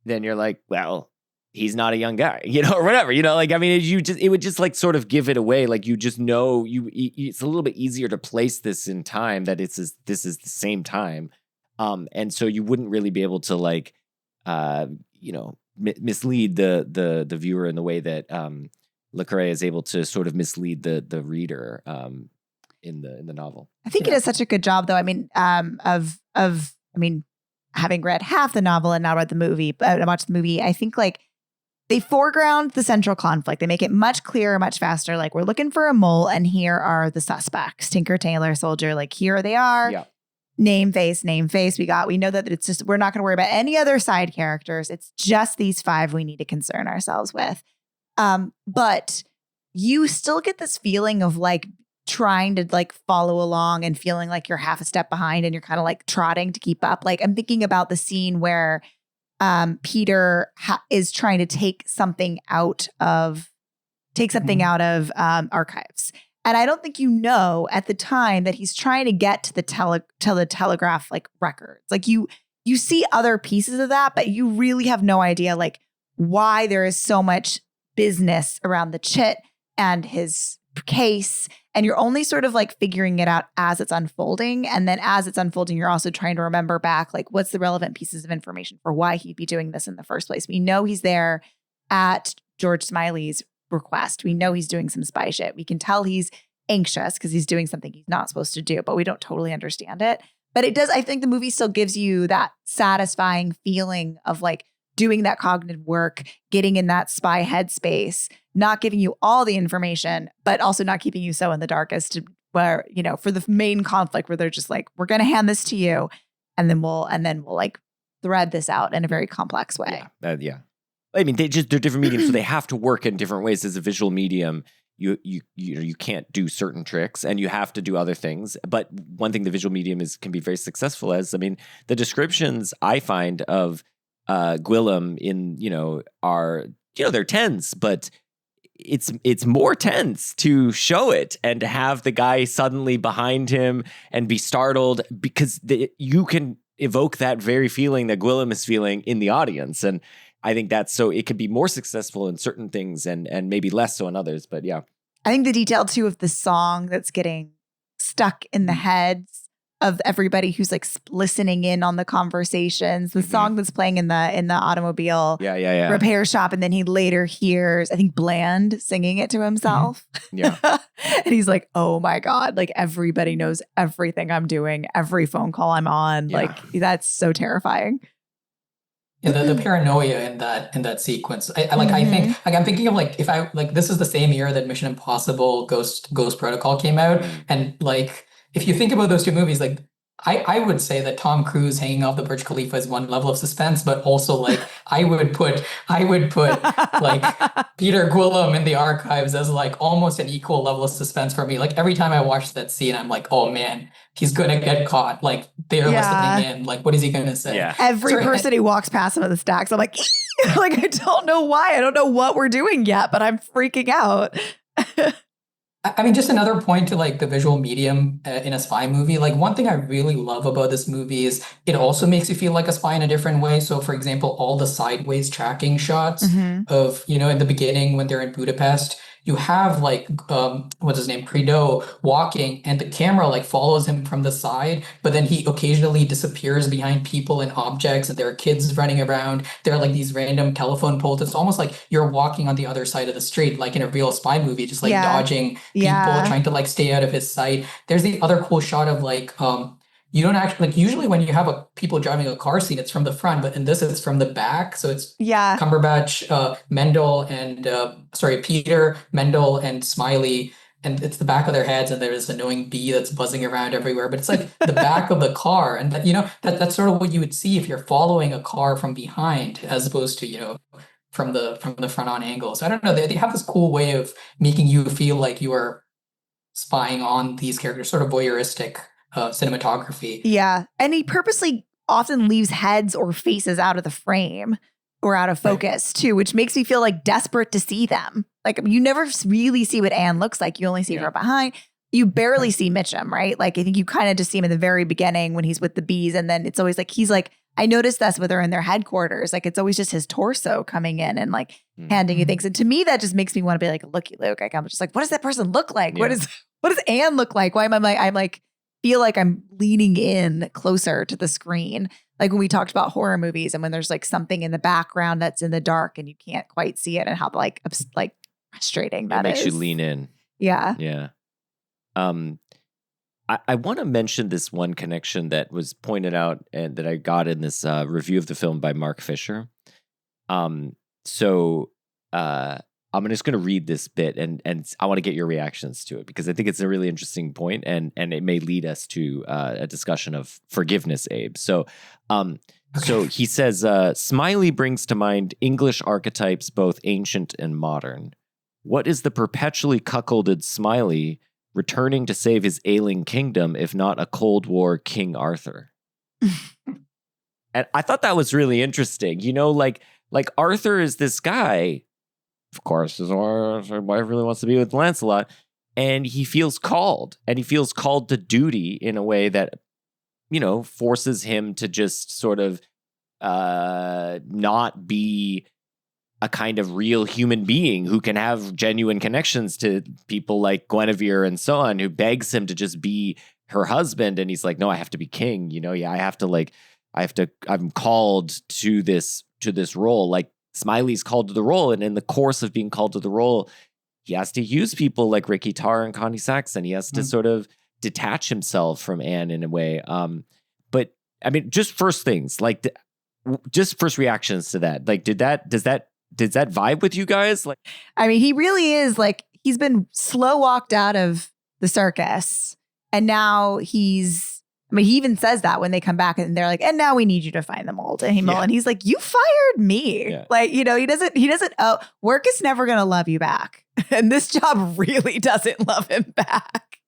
Speaker 2: then you're like, well, he's not a young guy, you know, or whatever, you know, like, I mean, it would just like sort of give it away. Like, you just know, it's a little bit easier to place this in time, that this is the same time. And so you wouldn't really be able to like, you know, mislead the viewer in the way that, Le Carre is able to sort of mislead the reader in the novel.
Speaker 3: I think it does such a good job, though. I mean, having read half the novel and now read the movie, but I watched the movie, I think like they foreground the central conflict. They make it much clearer, much faster. Like, we're looking for a mole, and here are the suspects: Tinker, Tailor, Soldier. Like, here they are. Yeah. Name, face. We know that it's just, we're not going to worry about any other side characters. It's just these five we need to concern ourselves with. But you still get this feeling of like trying to like follow along and feeling like you're half a step behind, and you're kind of like trotting to keep up. Like, I'm thinking about the scene where Peter is trying to take something out of archives. And I don't think you know at the time that he's trying to get to the telegraph like records. Like, you see other pieces of that, but you really have no idea like why there is so much business around the chit and his case, and you're only sort of like figuring it out as it's unfolding. And then as it's unfolding, you're also trying to remember back, like, what's the relevant pieces of information for why he'd be doing this in the first place. We know he's there at George Smiley's request. We know he's doing some spy shit. We can tell he's anxious because he's doing something he's not supposed to do, but we don't totally understand it. But it does, I think the movie still gives you that satisfying feeling of like doing that cognitive work, getting in that spy headspace, not giving you all the information, but also not keeping you so in the dark as to where, you know, for the main conflict where they're just like, we're going to hand this to you, and then we'll like thread this out in a very complex way.
Speaker 2: Yeah. I mean, they're different mediums, so they have to work in different ways. As a visual medium, you can't do certain tricks, and you have to do other things. But one thing the visual medium can be very successful as, I mean, the descriptions I find of Gwillem in, you know, are, you know, they're tense, but it's more tense to show it and to have the guy suddenly behind him and be startled, because you can evoke that very feeling that Gwilym is feeling in the audience. And I think that's so it can be more successful in certain things and maybe less so in others. But yeah.
Speaker 3: I think the detail too of the song that's getting stuck in the heads of everybody who's like listening in on the conversations, the song that's playing in the automobile repair shop, and then he later hears, I think, Bland singing it to himself.
Speaker 2: Yeah.
Speaker 3: And he's like, oh my God, like everybody knows everything I'm doing, every phone call I'm on.
Speaker 2: Yeah.
Speaker 3: Like that's so terrifying.
Speaker 7: Yeah, the paranoia in that sequence. I think like I'm thinking of like if I like this is the same year that Mission Impossible Ghost Protocol came out, and like if you think about those two movies, like I would say that Tom Cruise hanging off the Burj Khalifa is one level of suspense, but also like I would put like Peter Gwilym in the archives as like almost an equal level of suspense for me. Like every time I watch that scene, I'm like, oh man, he's gonna get caught. Like they're listening in. Like what is he gonna say?
Speaker 2: Yeah.
Speaker 3: Every person who walks past him at the stacks, I'm like, like I don't know why. I don't know what we're doing yet, but I'm freaking out.
Speaker 7: I mean, just another point to like the visual medium in a spy movie. Like one thing I really love about this movie is it also makes you feel like a spy in a different way. So for example, all the sideways tracking shots of, in the beginning when they're in Budapest, you have like, what's his name? Prideaux walking and the camera like follows him from the side, but then he occasionally disappears behind people and objects, and there are kids running around. There are like these random telephone poles. It's almost like you're walking on the other side of the street, like in a real spy movie, just like dodging people, trying to like stay out of his sight. There's the other cool shot of like, you don't actually like usually when you have people driving a car scene, it's from the front, but in this it's from the back. So it's Cumberbatch, Mendel, and Peter, Mendel, and Smiley, and it's the back of their heads, and there's an annoying bee that's buzzing around everywhere. But it's like the back of the car, and that's sort of what you would see if you're following a car from behind, as opposed to from the front on angle. So I don't know. They have this cool way of making you feel like you are spying on these characters, sort of voyeuristic. Cinematography.
Speaker 3: Yeah. And he purposely often leaves heads or faces out of the frame or out of focus too, which makes me feel like desperate to see them. Like you never really see what Anne looks like. You only see her behind. You barely see Mitchum, right? Like I think you kind of just see him in the very beginning when he's with the bees. And then it's always like, he's like, I noticed this with her in their headquarters. Like it's always just his torso coming in and like handing you things. And to me, that just makes me want to be like, looky Luke. Like I'm just like, what does that person look like? Yeah. What does Anne look like? Why am I'm like, feel like I'm leaning in closer to the screen. Like when we talked about horror movies and when there's like something in the background that's in the dark and you can't quite see it, and how like frustrating that is. It
Speaker 2: makes you lean in.
Speaker 3: Yeah.
Speaker 2: Yeah. I want to mention this one connection that was pointed out and that I got in this review of the film by Mark Fisher. I'm just going to read this bit and I want to get your reactions to it because I think it's a really interesting point and it may lead us to a discussion of forgiveness, Abe. So he says, Smiley brings to mind English archetypes, both ancient and modern. What is the perpetually cuckolded Smiley returning to save his ailing kingdom, if not a Cold War King Arthur? And I thought that was really interesting. Like Arthur is this guy. Of course, his wife really wants to be with Lancelot, and he feels called, to duty in a way that, forces him to just sort of not be a kind of real human being who can have genuine connections to people like Guinevere and so on, who begs him to just be her husband, and he's like, no, I have to be king. I'm called to this role. Like, Smiley's called to the role, and in the course of being called to the role, he has to use people like Ricky Tarr and Connie Saxon. He has to sort of detach himself from Anne in a way. But I mean, just first things, like just first reactions to that. Like, does that vibe with you guys? Like,
Speaker 3: I mean, he really is like, he's been slow walked out of the circus, and now he even says that when they come back and they're like, and now we need you to find the mold. And he's like, you fired me. Yeah. Like, he doesn't, work is never going to love you back. And this job really doesn't love him back.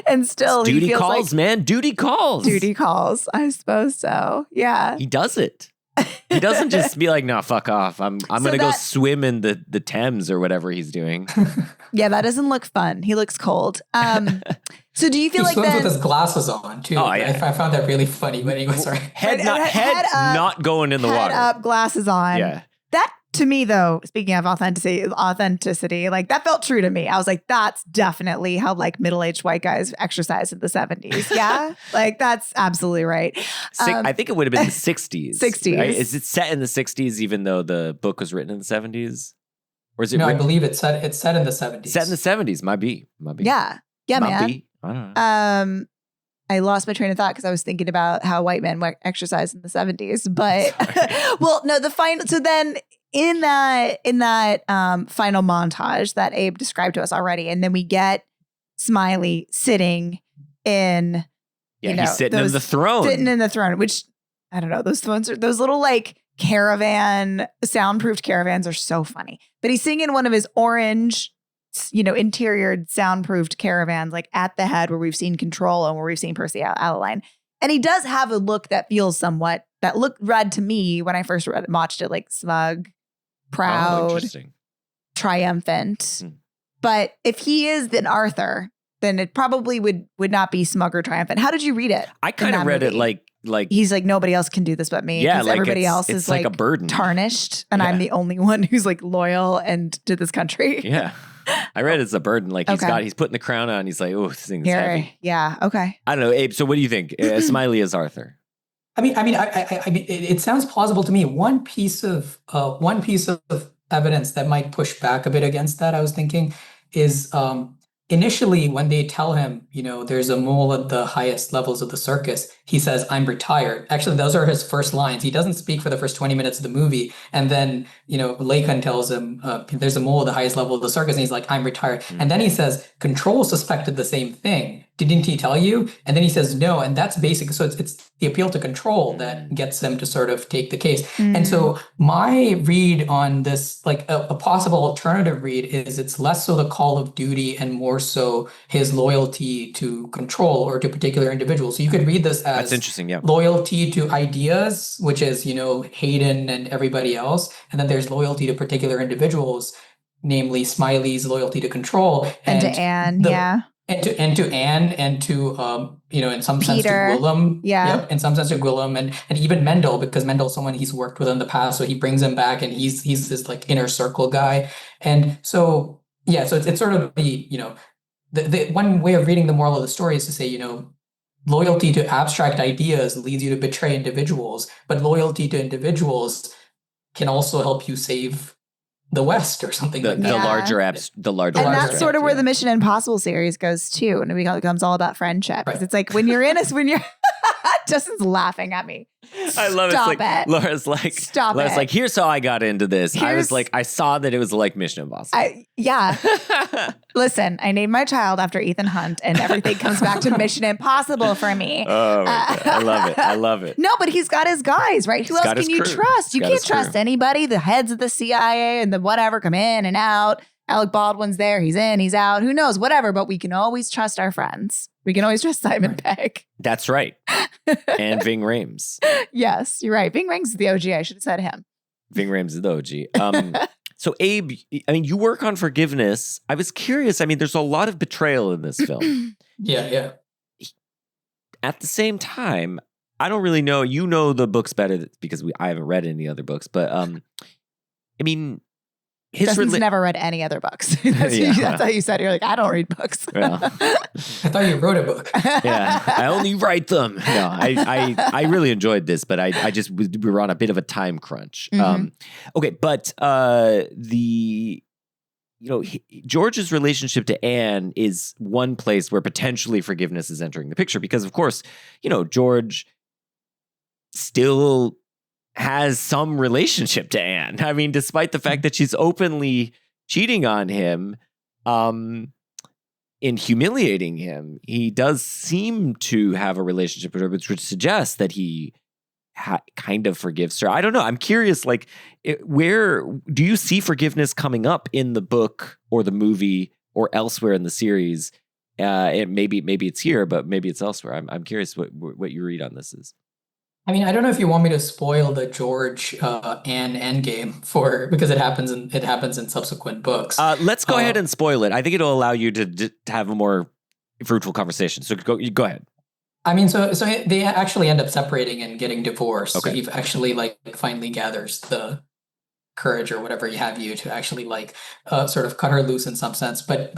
Speaker 3: And still,
Speaker 2: duty calls, man. Duty calls.
Speaker 3: Duty calls. I suppose so. Yeah.
Speaker 2: He does it. He doesn't just be like, no, fuck off. I'm gonna go swim in the Thames or whatever he's doing.
Speaker 3: Yeah, that doesn't look fun. He looks cold. So do you feel
Speaker 7: he
Speaker 3: like
Speaker 7: swims
Speaker 3: then,
Speaker 7: with his glasses on too?
Speaker 2: Oh, yeah.
Speaker 7: I found that really funny. But anyway, sorry.
Speaker 2: Head
Speaker 3: up,
Speaker 2: not going in the
Speaker 3: head
Speaker 2: water.
Speaker 3: up, glasses on?
Speaker 2: Yeah.
Speaker 3: That to me though, speaking of authenticity, like that felt true to me. I was like, that's definitely how like middle-aged white guys exercised in the 70s. Yeah, like that's absolutely right.
Speaker 2: I think it would have been the 60s.
Speaker 3: 60s.
Speaker 2: Right? Is it set in the 60s even though the book was written in the 70s? Or is it
Speaker 7: No, I believe it's set in the 70s.
Speaker 2: Set in the 70s. Might be.
Speaker 3: Yeah, man.
Speaker 2: Be. I don't know.
Speaker 3: I lost my train of thought because I was thinking about how white men exercised in the 70s. But well, no, the final. So then in that final montage that Abe described to us already, and then we get Smiley sitting in,
Speaker 2: he's sitting in the throne.
Speaker 3: Sitting in the throne, which I don't know. Those thrones are those little like soundproofed caravans are so funny. But he's sitting in one of his orange, interiored soundproofed caravans, like at the head where we've seen Control and where we've seen Percy Adeline. And he does have a look that feels that looked read to me when I first watched it, like smug, proud, triumphant. But if he is then Arthur, then it probably would not be smug or triumphant. How did you read it?
Speaker 2: I kind of read it like
Speaker 3: he's like, nobody else can do this but me.
Speaker 2: Yeah, like
Speaker 3: everybody else is like
Speaker 2: a burden,
Speaker 3: tarnished, and I'm the only one who's like loyal and to this country.
Speaker 2: Yeah. I read it's a burden. Like he's putting the crown on. He's like, oh, this thing's heavy.
Speaker 3: Yeah. Okay.
Speaker 2: I don't know, Abe. So what do you think? Smiley as Arthur.
Speaker 7: I mean, it sounds plausible to me. One piece of evidence that might push back a bit against that, I was thinking, is initially when they tell him, there's a mole at the highest levels of the circus, he says, "I'm retired." Actually, those are his first lines. He doesn't speak for the first 20 minutes of the movie. And then, Lacan tells him, there's a mole at the highest level of the circus. And he's like, "I'm retired." And then he says, "Control suspected the same thing. Didn't he tell you?" And then he says, "No." And that's basic. So it's the appeal to control that gets them to sort of take the case. And so my read on this, like a possible alternative read, is it's less so the call of duty and more so his loyalty to Control or to particular individuals. So you could read this as
Speaker 2: that's interesting, yeah.
Speaker 7: Loyalty to ideas, which is, Hayden and everybody else. And then there's loyalty to particular individuals, namely Smiley's loyalty to Control.
Speaker 3: And to Anne,
Speaker 7: And to Anne and to in some sense to
Speaker 3: Peter.
Speaker 7: Gwillem.
Speaker 3: Yeah.
Speaker 7: Yep, in some sense to Gwillem and even Mendel, because Mendel's someone he's worked with in the past, so he brings him back and he's this like inner circle guy. And so so it's sort of the one way of reading the moral of the story is to say, loyalty to abstract ideas leads you to betray individuals, but loyalty to individuals can also help you save the West or something like that.
Speaker 2: The larger
Speaker 3: and that's sort of where the Mission Impossible series goes too, and it becomes all about friendship. Because it's like when you're Justin's laughing at me.
Speaker 2: I love it. Laura's like,
Speaker 3: stop it.
Speaker 2: Like, here's how I got into this. I was like, I saw that it was like Mission Impossible.
Speaker 3: Listen, I named my child after Ethan Hunt, and everything comes back to Mission Impossible for me.
Speaker 2: Oh, my God. I love it.
Speaker 3: No, but he's got his guys, right? Who else can you trust? You can't trust anybody. The heads of the CIA and the whatever come in and out. Alec Baldwin's there. He's in, he's out. Who knows? Whatever. But we can always trust our friends. We can always trust Simon Pegg.
Speaker 2: That's right. And Ving Rhames.
Speaker 3: Yes, you're right. Ving Rhames is the OG. I should have said him.
Speaker 2: Ving Rhames is the OG. So Abe, I mean, you work on forgiveness. I was curious. I mean, there's a lot of betrayal in this film.
Speaker 7: Yeah.
Speaker 2: At the same time, I don't really know. You know the books better because I haven't read any other books. But I mean,
Speaker 3: Justin's never read any other books. That's how you said it. You're like, I don't read books.
Speaker 7: Well, I thought you wrote a book.
Speaker 2: Yeah, I only write them. No, I really enjoyed this, but we were on a bit of a time crunch.
Speaker 3: Mm-hmm.
Speaker 2: Okay, but George's relationship to Anne is one place where potentially forgiveness is entering the picture because, of course, George still has some relationship to Anne. I mean, despite the fact that she's openly cheating on him, in humiliating him, he does seem to have a relationship with her, which would suggest that he kind of forgives her. I don't know. I'm curious, where do you see forgiveness coming up in the book or the movie or elsewhere in the series? Maybe it's here, but maybe it's elsewhere. I'm curious what your read on this is.
Speaker 7: I mean, I don't know if you want me to spoil the George Anne endgame because it happens in subsequent books.
Speaker 2: Let's go ahead and spoil it. I think it'll allow you to have a more fruitful conversation. So go ahead.
Speaker 7: I mean, so they actually end up separating and getting divorced.
Speaker 2: Okay.
Speaker 7: So he actually like finally gathers the courage or whatever you have to actually like sort of cut her loose in some sense. But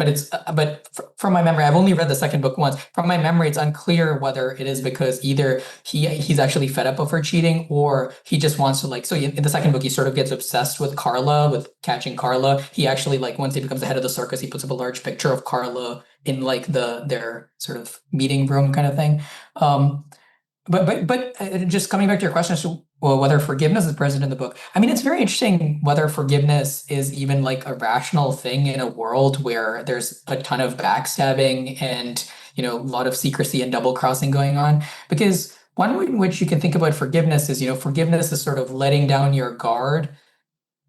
Speaker 7: from my memory, I've only read the second book once. From my memory, it's unclear whether it is because either he's actually fed up of her cheating, or he just wants to like. So in the second book, he sort of gets obsessed with Carla, with catching Carla. He actually like once he becomes the head of the circus, he puts up a large picture of Carla in like their sort of meeting room kind of thing. But just coming back to your question as to whether forgiveness is present in the book, I mean, it's very interesting whether forgiveness is even like a rational thing in a world where there's a ton of backstabbing and, a lot of secrecy and double crossing going on. Because one way in which you can think about forgiveness is, forgiveness is sort of letting down your guard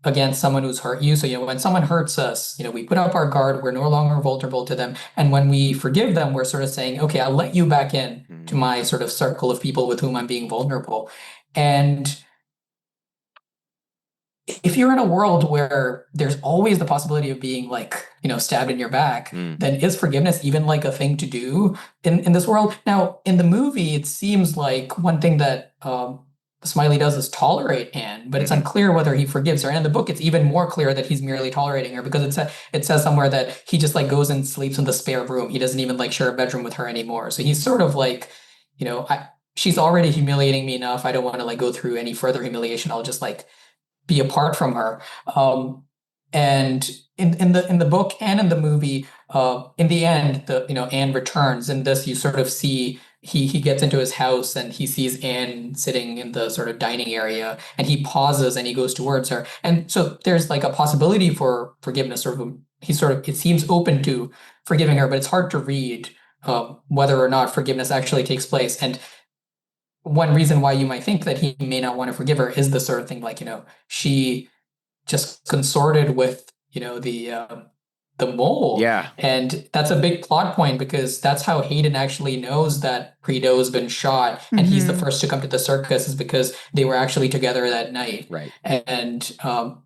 Speaker 7: against someone who's hurt you. So, when someone hurts us, we put up our guard, we're no longer vulnerable to them. And when we forgive them, we're sort of saying, okay, I'll let you back in to my sort of circle of people with whom I'm being vulnerable. And if you're in a world where there's always the possibility of being like, stabbed in your back, then is forgiveness even like a thing to do in this world? Now, in the movie, it seems like one thing that Smiley does is tolerate Anne, but it's unclear whether he forgives her. And in the book, it's even more clear that he's merely tolerating her because it says somewhere that he just like goes and sleeps in the spare room. He doesn't even like share a bedroom with her anymore. So he's sort of like, she's already humiliating me enough. I don't want to like go through any further humiliation. I'll just like be apart from her. And in the book and in the movie, in the end, Anne returns. In this, you sort of see he gets into his house and he sees Anne sitting in the sort of dining area, and he pauses and he goes towards her. And so there's like a possibility for forgiveness, or it seems open to forgiving her, but it's hard to read whether or not forgiveness actually takes place. And one reason why you might think that he may not want to forgive her is the sort of thing like, she just consorted with, the mole.
Speaker 2: Yeah.
Speaker 7: And that's a big plot point because that's how Hayden actually knows that Prideaux's been shot and he's the first to come to the circus, is because they were actually together that night.
Speaker 2: Right.
Speaker 7: And I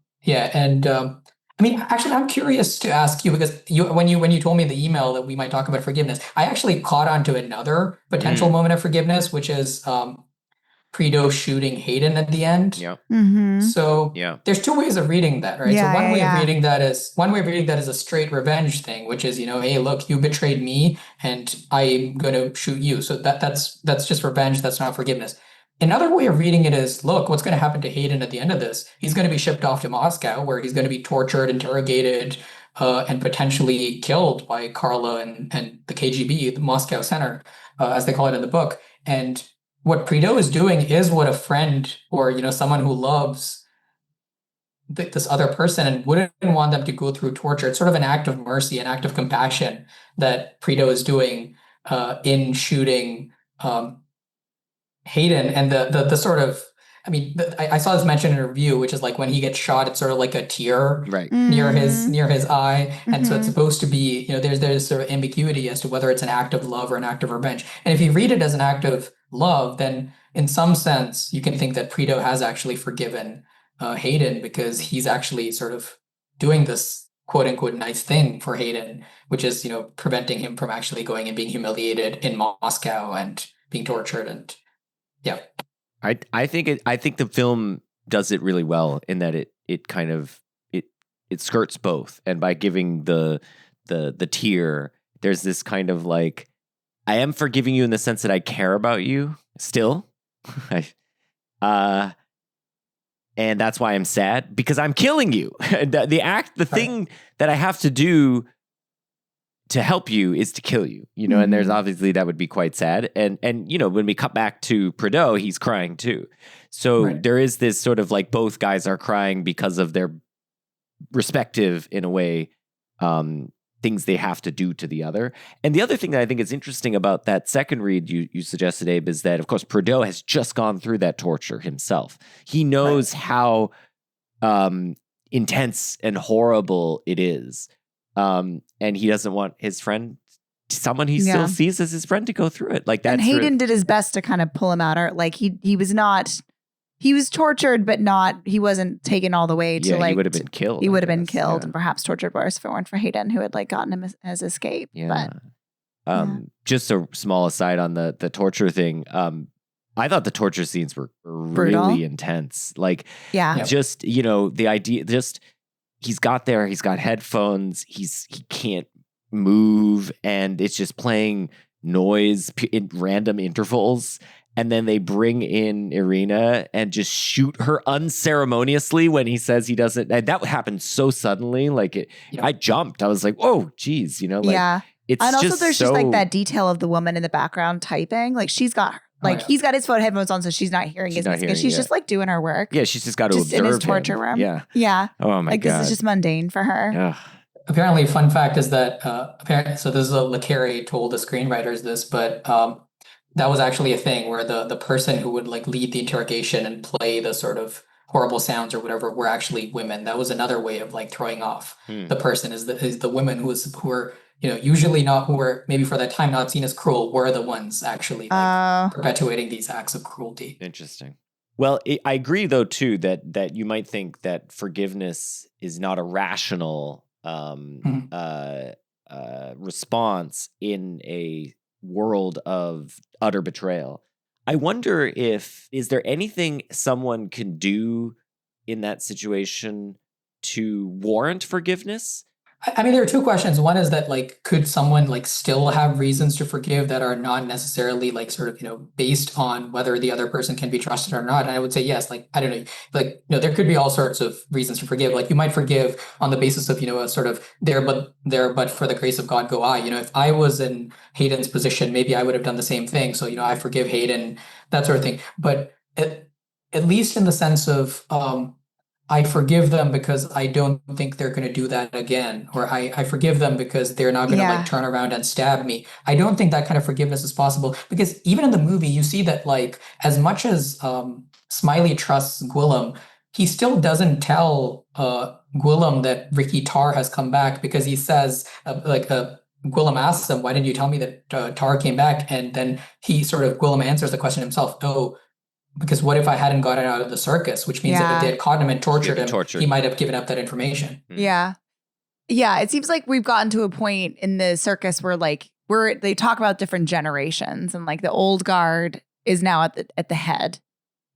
Speaker 7: mean, actually, I'm curious to ask you, because when you told me the email that we might talk about forgiveness, I actually caught on to another potential moment of forgiveness, which is Prideaux shooting Hayden at the end.
Speaker 2: Yeah.
Speaker 7: So there's two ways of reading that, right?
Speaker 3: Yeah,
Speaker 7: so one way of reading that is a straight revenge thing, which is, hey, look, you betrayed me and I'm going to shoot you. So that's just revenge. That's not forgiveness. Another way of reading it is, look, what's going to happen to Hayden at the end of this? He's going to be shipped off to Moscow, where he's going to be tortured, interrogated, and potentially killed by Carla and the KGB, the Moscow Center, as they call it in the book. And what Prideaux is doing is what a friend or, someone who loves this other person and wouldn't want them to go through torture. It's sort of an act of mercy, an act of compassion that Prideaux is doing in shooting Hayden. And the sort of, I mean, I saw this mentioned in a review, which is like when he gets shot, it's sort of like a tear near his eye. And so it's supposed to be, there's sort of ambiguity as to whether it's an act of love or an act of revenge. And if you read it as an act of love, then in some sense, you can think that Prideaux has actually forgiven Hayden, because he's actually sort of doing this quote unquote nice thing for Hayden, which is, preventing him from actually going and being humiliated in Moscow and being tortured. And yeah.
Speaker 2: I think the film does it really well in that it kind of it skirts both, and by giving the tear, there's this kind of like, I am forgiving you in the sense that I care about you still, and that's why I'm sad, because I'm killing you. The thing that I have to do to help you is to kill you, and there's obviously that would be quite sad. And when we cut back to Prideaux, he's crying too. So there is this sort of like both guys are crying because of their respective, in a way, things they have to do to the other. And the other thing that I think is interesting about that second read you suggested, Abe, is that, of course, Prideaux has just gone through that torture himself. He knows how intense and horrible it is. And he doesn't want his friend someone he still sees as his friend to go through it. Like that's
Speaker 3: and Hayden did his best to kind of pull him out. Or like he was tortured, but he wasn't taken all the way to like.
Speaker 2: He would have been killed.
Speaker 3: He would have been killed and perhaps tortured worse if it weren't for Hayden, who had like gotten him as escape.
Speaker 2: Yeah.
Speaker 3: But
Speaker 2: just a small aside on the torture thing. I thought the torture scenes were
Speaker 3: brutal.
Speaker 2: Really intense. Like,
Speaker 3: yeah,
Speaker 2: just, the idea, just he's got headphones. He can't move and it's just playing noise in random intervals. And then they bring in Irina and just shoot her unceremoniously when he says he doesn't. And that happened so suddenly. Like I jumped. I was like, whoa, geez,
Speaker 3: yeah.
Speaker 2: It's
Speaker 3: and also
Speaker 2: just
Speaker 3: there's just like that detail of the woman in the background typing. Like she's got he's got his headphones on, so she's not hearing his music. She's just like doing her work.
Speaker 2: Yeah, she's just got to observe
Speaker 3: in his torture room.
Speaker 2: Yeah.
Speaker 3: Yeah.
Speaker 2: Oh my God.
Speaker 3: This is just mundane for her.
Speaker 2: Ugh.
Speaker 7: Apparently, fun fact is that so this is Le Carre told the screenwriters this, but that was actually a thing where the person who would like lead the interrogation and play the sort of horrible sounds or whatever were actually women. That was another way of like throwing off the person is the women who were usually not, who were maybe for that time not seen as cruel, were the ones actually perpetuating these acts of cruelty.
Speaker 2: Interesting. Well, I agree though too that you might think that forgiveness is not a rational response in a world of utter betrayal. I wonder is there anything someone can do in that situation to warrant forgiveness?
Speaker 7: I mean, there are two questions. One is that like, could someone like still have reasons to forgive that are not necessarily like sort of, based on whether the other person can be trusted or not? And I would say yes. Like, I don't know, like, there could be all sorts of reasons to forgive. Like you might forgive on the basis of, a sort of but for the grace of God go I. If I was in Hayden's position, maybe I would have done the same thing. So, I forgive Hayden, that sort of thing. But at least in the sense of, I forgive them because I don't think they're going to do that again. Or I forgive them because they're not going to like turn around and stab me. I don't think that kind of forgiveness is possible because even in the movie, you see that like as much as Smiley trusts Gwillem, he still doesn't tell Gwillem that Ricky Tarr has come back because he says Gwillem asks him, why didn't you tell me that Tarr came back? And then Gwillem answers the question himself. Oh, because what if I hadn't gotten out of the circus? Which means that if they had caught him and tortured him, he might have given up that information.
Speaker 3: Yeah. Yeah. It seems like we've gotten to a point in the circus where they talk about different generations and like the old guard is now at the head.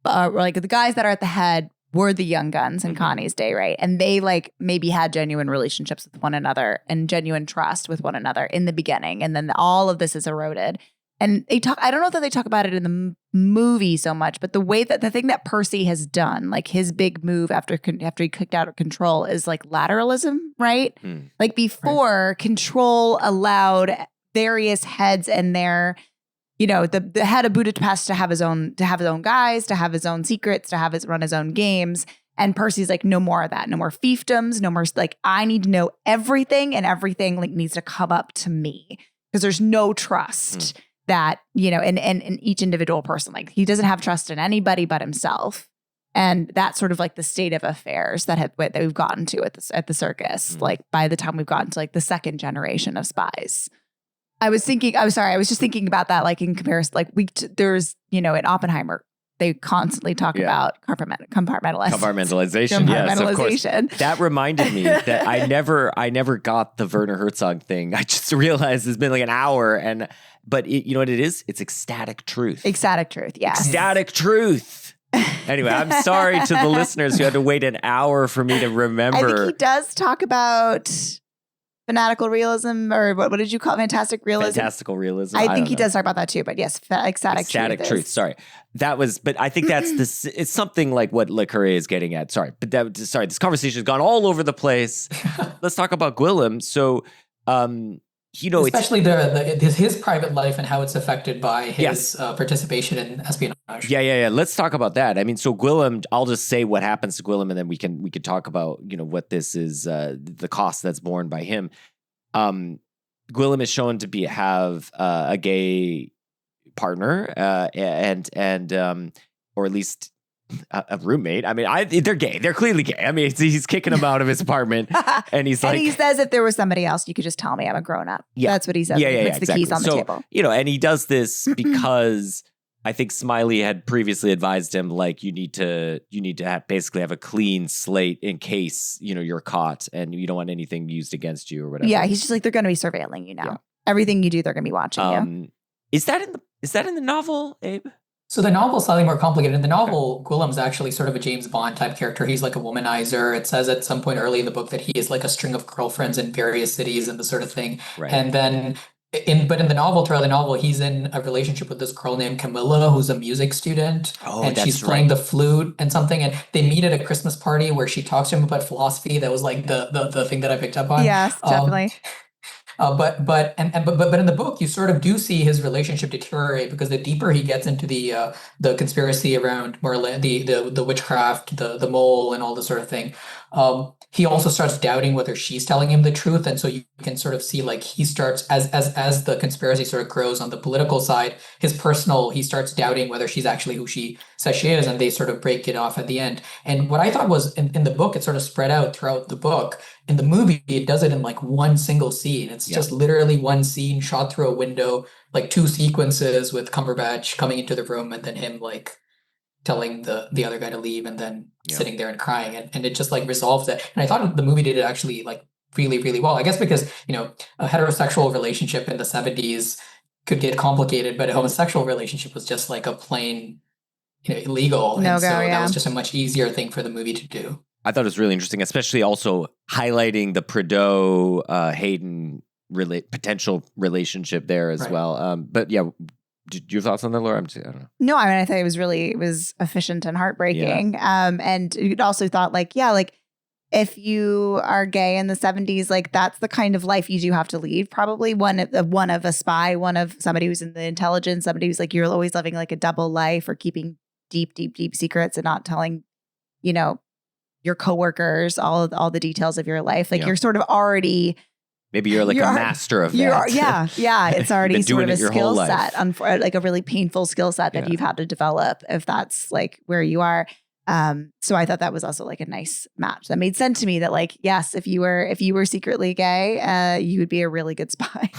Speaker 3: Like the guys that are at the head were the young guns in Connie's day, right? And they like maybe had genuine relationships with one another and genuine trust with one another in the beginning. And then all of this is eroded. And I don't know that they talk about it in the movie so much, but the thing that Percy has done, like his big move after he kicked out of Control is like lateralism, right? Like before, Control allowed various heads and their, the head of Budapest to have his own guys, to have his own secrets, to run his own games. And Percy's like, no more of that, no more fiefdoms, no more like I need to know everything and everything like needs to come up to me because there's no trust. That, in each individual person, like he doesn't have trust in anybody but himself. And that's sort of like the state of affairs that we've gotten to at the circus. Like by the time we've gotten to like the second generation of spies. I was just thinking about that, like in comparison, like there's, in Oppenheimer, they constantly talk about
Speaker 2: compartmentalization. Yes, of course. That reminded me that I never got the Werner Herzog thing. I just realized it's been like an hour, but you know what it is? It's ecstatic truth.
Speaker 3: Ecstatic truth, yes.
Speaker 2: Ecstatic truth. Anyway, I'm sorry to the listeners who had to wait an hour for me to remember.
Speaker 3: I think he does talk about fanatical realism, or what did you call it? Fantastic realism?
Speaker 2: Fantastical realism.
Speaker 3: I think he does talk about that too, but yes, ecstatic truth.
Speaker 2: Sorry. But I think that's it's something like what Le Carre is getting at. Sorry. This conversation has gone all over the place. Let's talk about Gwillem. So,
Speaker 7: especially his private life and how it's affected by his participation in espionage.
Speaker 2: Yeah. Let's talk about that. I mean, so Gwillem, I'll just say what happens to Gwillem, and then we can talk about what this is, the cost that's borne by him. Gwillem is shown to have a gay partner, and or at least a roommate. I mean, they're gay. They're clearly gay. I mean, he's kicking him out of his apartment, and he's like,
Speaker 3: and he says, if there was somebody else, you could just tell me I'm a grown up.
Speaker 2: Yeah.
Speaker 3: That's what he says.
Speaker 2: Yeah,
Speaker 3: He puts the
Speaker 2: exactly.
Speaker 3: keys on the table.
Speaker 2: And he does this because I think Smiley had previously advised him, like, you need to basically have a clean slate in case, you're caught and you don't want anything used against you or whatever.
Speaker 3: Yeah, he's just like, they're going to be surveilling you now. Yeah. Everything you do, they're going to be watching you.
Speaker 2: Is that in the novel, Abe?
Speaker 7: So the novel is slightly more complicated. In the novel, Gwilym's actually sort of a James Bond type character. He's like a womanizer. It says at some point early in the book that he is like a string of girlfriends in various cities and the sort of thing.
Speaker 2: Right.
Speaker 7: And then in the novel, throughout the novel, he's in a relationship with this girl named Camilla, who's a music student.
Speaker 2: Oh,
Speaker 7: and
Speaker 2: that's
Speaker 7: she's playing
Speaker 2: right.
Speaker 7: the flute and something. And they meet at a Christmas party where she talks to him about philosophy. That was like the thing that I picked up on.
Speaker 3: Yes, definitely.
Speaker 7: But in the book, you sort of do see his relationship deteriorate because the deeper he gets into the conspiracy around Merlin, the witchcraft, the mole, and all this sort of thing, he also starts doubting whether she's telling him the truth, and so you can sort of see like he starts as the conspiracy sort of grows on the political side, he starts doubting whether she's actually who she says she is, and they sort of break it off at the end. And what I thought was in the book, it sort of spread out throughout the book. In the movie, it does it in like one single scene. It's just literally one scene shot through a window, like two sequences with Cumberbatch coming into the room and then him like telling the other guy to leave and then sitting there and crying. And it just like resolves it. And I thought the movie did it actually like really, really well. I guess because, a heterosexual relationship in the 70s could get complicated, but a homosexual relationship was just like a plain, illegal.
Speaker 3: No
Speaker 7: and
Speaker 3: go,
Speaker 7: so
Speaker 3: yeah.
Speaker 7: that was just a much easier thing for the movie to do.
Speaker 2: I thought it was really interesting, especially also highlighting the Prideaux-Hayden potential relationship there as well. But yeah, did you have thoughts on that, Laura? I don't know.
Speaker 3: No, I mean, I thought it was efficient and heartbreaking.
Speaker 2: Yeah.
Speaker 3: And you also thought like, if you are gay in the 70s, like that's the kind of life you do have to lead. Probably one of a spy, one of somebody who's in the intelligence, somebody who's like, you're always living like a double life or keeping deep, deep, deep secrets and not telling, your coworkers all the details of your life. Like you're sort of already.
Speaker 2: Maybe you're like a master of that.
Speaker 3: Yeah. It's already sort of a skill set, like a really painful skill set that you've had to develop if that's like where you are. So I thought that was also like a nice match that made sense to me that like, yes, if you were secretly gay, you would be a really good spy.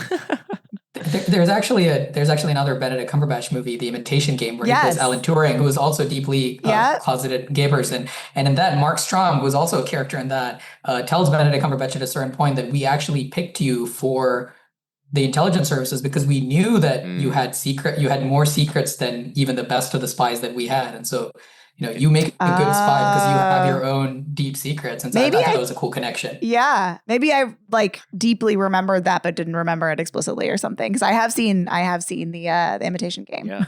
Speaker 7: There's actually another Benedict Cumberbatch movie, The Imitation Game, where he plays Alan Turing, who is also deeply closeted gay person. And in that, Mark Strong, who is also a character in that, tells Benedict Cumberbatch at a certain point that we actually picked you for the intelligence services because we knew that you had more secrets than even the best of the spies that we had. And so, you make a good spy because you have your own deep secrets. And so I thought that was a cool connection. Yeah.
Speaker 3: Maybe I like deeply remembered that, but didn't remember it explicitly or something. Because I have seen the Imitation Game.
Speaker 2: Yeah.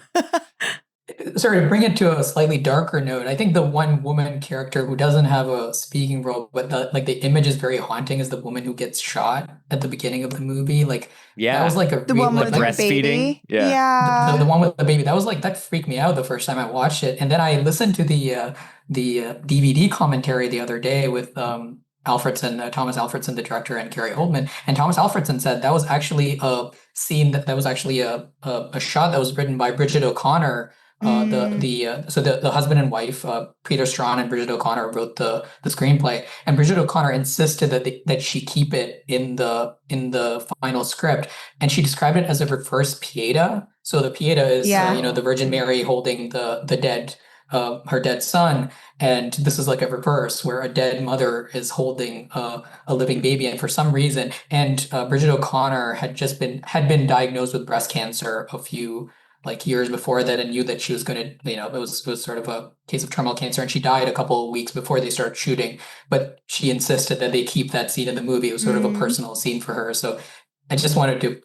Speaker 7: Sorry, to bring it to a slightly darker note, I think the one woman character who doesn't have a speaking role, but the image is very haunting, is the woman who gets shot at the beginning of the movie. Like, that was like
Speaker 3: the one with the
Speaker 2: breastfeeding.
Speaker 3: Baby. Yeah.
Speaker 7: The one with the baby. That was like, that freaked me out the first time I watched it. And then I listened to the DVD commentary the other day with Thomas Alfredson, the director, and Gary Oldman. And Thomas Alfredson said that was actually a scene that was actually a shot that was written by Bridget O'Connor. The husband and wife, Peter Strawn and Bridget O'Connor, wrote the screenplay, and Bridget O'Connor insisted that she keep it in the final script, and she described it as a reverse Pieta. So the Pieta is the Virgin Mary holding the dead, her dead son, and this is like a reverse where a dead mother is holding a living baby, and for some reason, and Bridget O'Connor had been diagnosed with breast cancer a few years before that, and knew that she was going to, it was sort of a case of terminal cancer, and she died a couple of weeks before they started shooting. But she insisted that they keep that scene in the movie. It was sort of a personal scene for her. So I just wanted to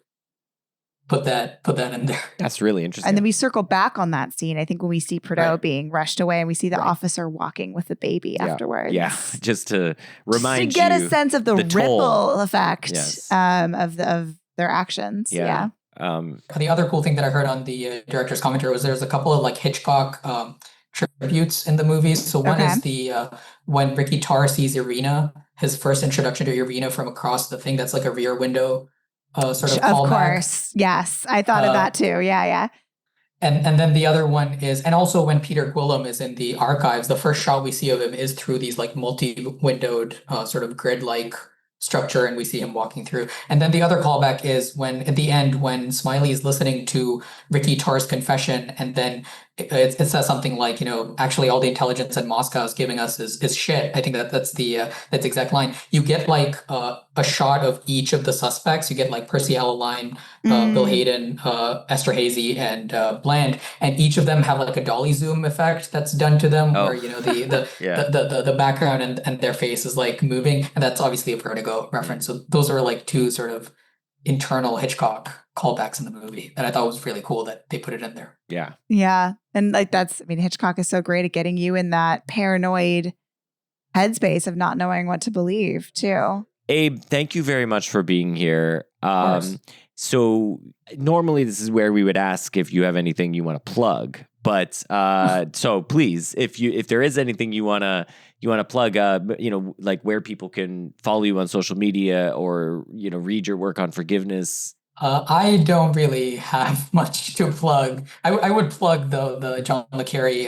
Speaker 7: put that in there.
Speaker 2: That's really interesting.
Speaker 3: And then we circle back on that scene, I think, when we see Prideaux being rushed away, and we see the officer walking with the baby afterwards.
Speaker 2: Yeah, just to remind you.
Speaker 3: To get a sense of the ripple effect
Speaker 2: Yes.
Speaker 3: of their actions. Yeah.
Speaker 7: The other cool thing that I heard on the director's commentary was there's a couple of Hitchcock tributes in the movies. So one is the when Ricky Tarr sees Irina, his first introduction to Irina from across the thing that's like a rear window sort of callback.
Speaker 3: Of course. Yes. I thought of that too. Yeah.
Speaker 7: And then the other one is, and also when Peter Gwilym is in the archives, the first shot we see of him is through these like multi-windowed sort of grid-like structure, and we see him walking through. And then the other callback is when at the end when Smiley is listening to Ricky Tarr's confession, and then it says something like, actually all the intelligence that Moscow is giving us is shit. I think that's the exact line. You get like a shot of each of the suspects. You get like Percy Helleline, Bill Hayden, Esther Hazy, and Bland, and each of them have like a dolly zoom effect that's done to them, where the background and their face is like moving, and that's obviously a Vertigo reference. So those are like two sort of internal Hitchcock callbacks in the movie that I thought was really cool that they put it in there.
Speaker 2: Yeah.
Speaker 3: Yeah. And like Hitchcock is so great at getting you in that paranoid headspace of not knowing what to believe too.
Speaker 2: Abe, thank you very much for being here. So normally this is where we would ask if you have anything you want to plug, but so please, if there is anything you want to plug, like where people can follow you on social media or, read your work on forgiveness.
Speaker 7: I don't really have much to plug. I would plug the John le Carre,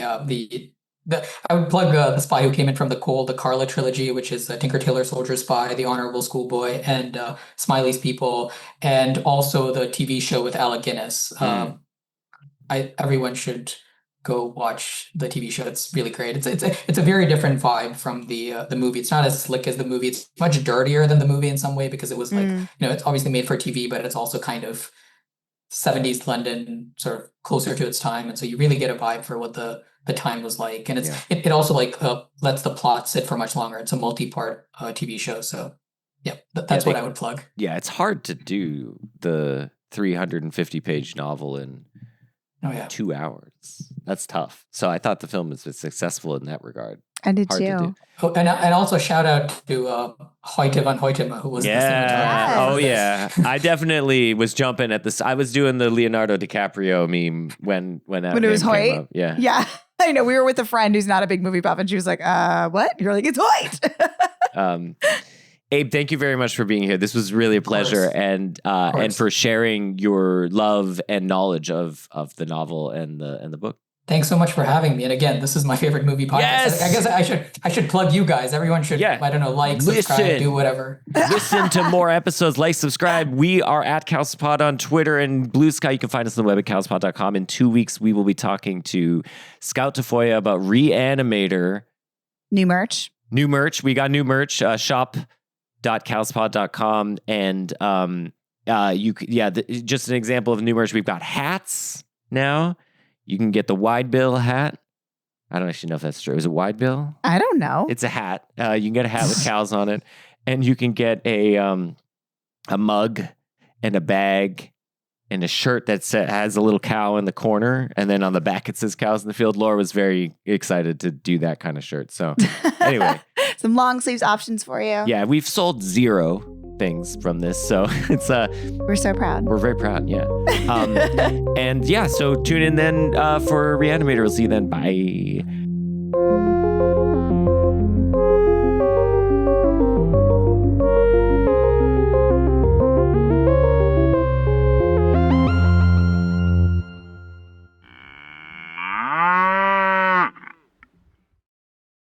Speaker 7: I would plug The Spy Who Came In From the Cold, the Carla trilogy, which is Tinker Tailor Soldier Spy, The Honorable Schoolboy, and Smiley's People, and also the TV show with Alec Guinness. Everyone should go watch the TV show. It's really great. It's a very different vibe from the movie. It's not as slick as the movie. It's much dirtier than the movie in some way, because it was like, it's obviously made for TV, but it's also kind of 70s London, sort of closer to its time. And so you really get a vibe for what the time was like. And it also like lets the plot sit for much longer. It's a multi-part TV show. So that's what I would plug.
Speaker 2: Yeah, it's hard to do the 350-page novel in 2 hours. That's tough. So I thought the film was successful in that regard.
Speaker 3: I did
Speaker 2: Hard
Speaker 3: too.
Speaker 7: Oh, and also shout out to Hoyte van Hoytema, who was the cinematographer.
Speaker 2: Oh yeah, I definitely was jumping at this. I was doing the Leonardo DiCaprio meme when it was
Speaker 3: Hoyt.
Speaker 2: Yeah.
Speaker 3: I know. We were with a friend who's not a big movie buff, and she was like, "What?" You're like, "It's Hoyt."
Speaker 2: Abe, thank you very much for being here. This was really a pleasure, and for sharing your love and knowledge of the novel and the book.
Speaker 7: Thanks so much for having me. And again, this is my favorite movie podcast.
Speaker 2: Yes!
Speaker 7: I guess I should plug you guys. Everyone should, I don't know, like, subscribe, do whatever.
Speaker 2: Listen to more episodes, like, subscribe. We are at Calcipod on Twitter and Blue Sky. You can find us on the web at calcipod.com. In 2 weeks, we will be talking to Scout Tafoya about Reanimator.
Speaker 3: New merch.
Speaker 2: We got new merch. Shop.calcipod.com. And just an example of new merch. We've got hats now. You can get the wide bill hat. I don't actually know if that's true. Is it wide bill?
Speaker 3: I don't know.
Speaker 2: It's a hat. You can get a hat with cows on it, and you can get a mug and a bag and a shirt that has a little cow in the corner, and then on the back it says "Cows in the Field." Laura was very excited to do that kind of shirt. So anyway,
Speaker 3: some long sleeves options for you.
Speaker 2: Yeah, we've sold 0 things from this, so it's
Speaker 3: we're so proud.
Speaker 2: We're very proud. Yeah, and so tune in then for Reanimator. We'll see you then. Bye.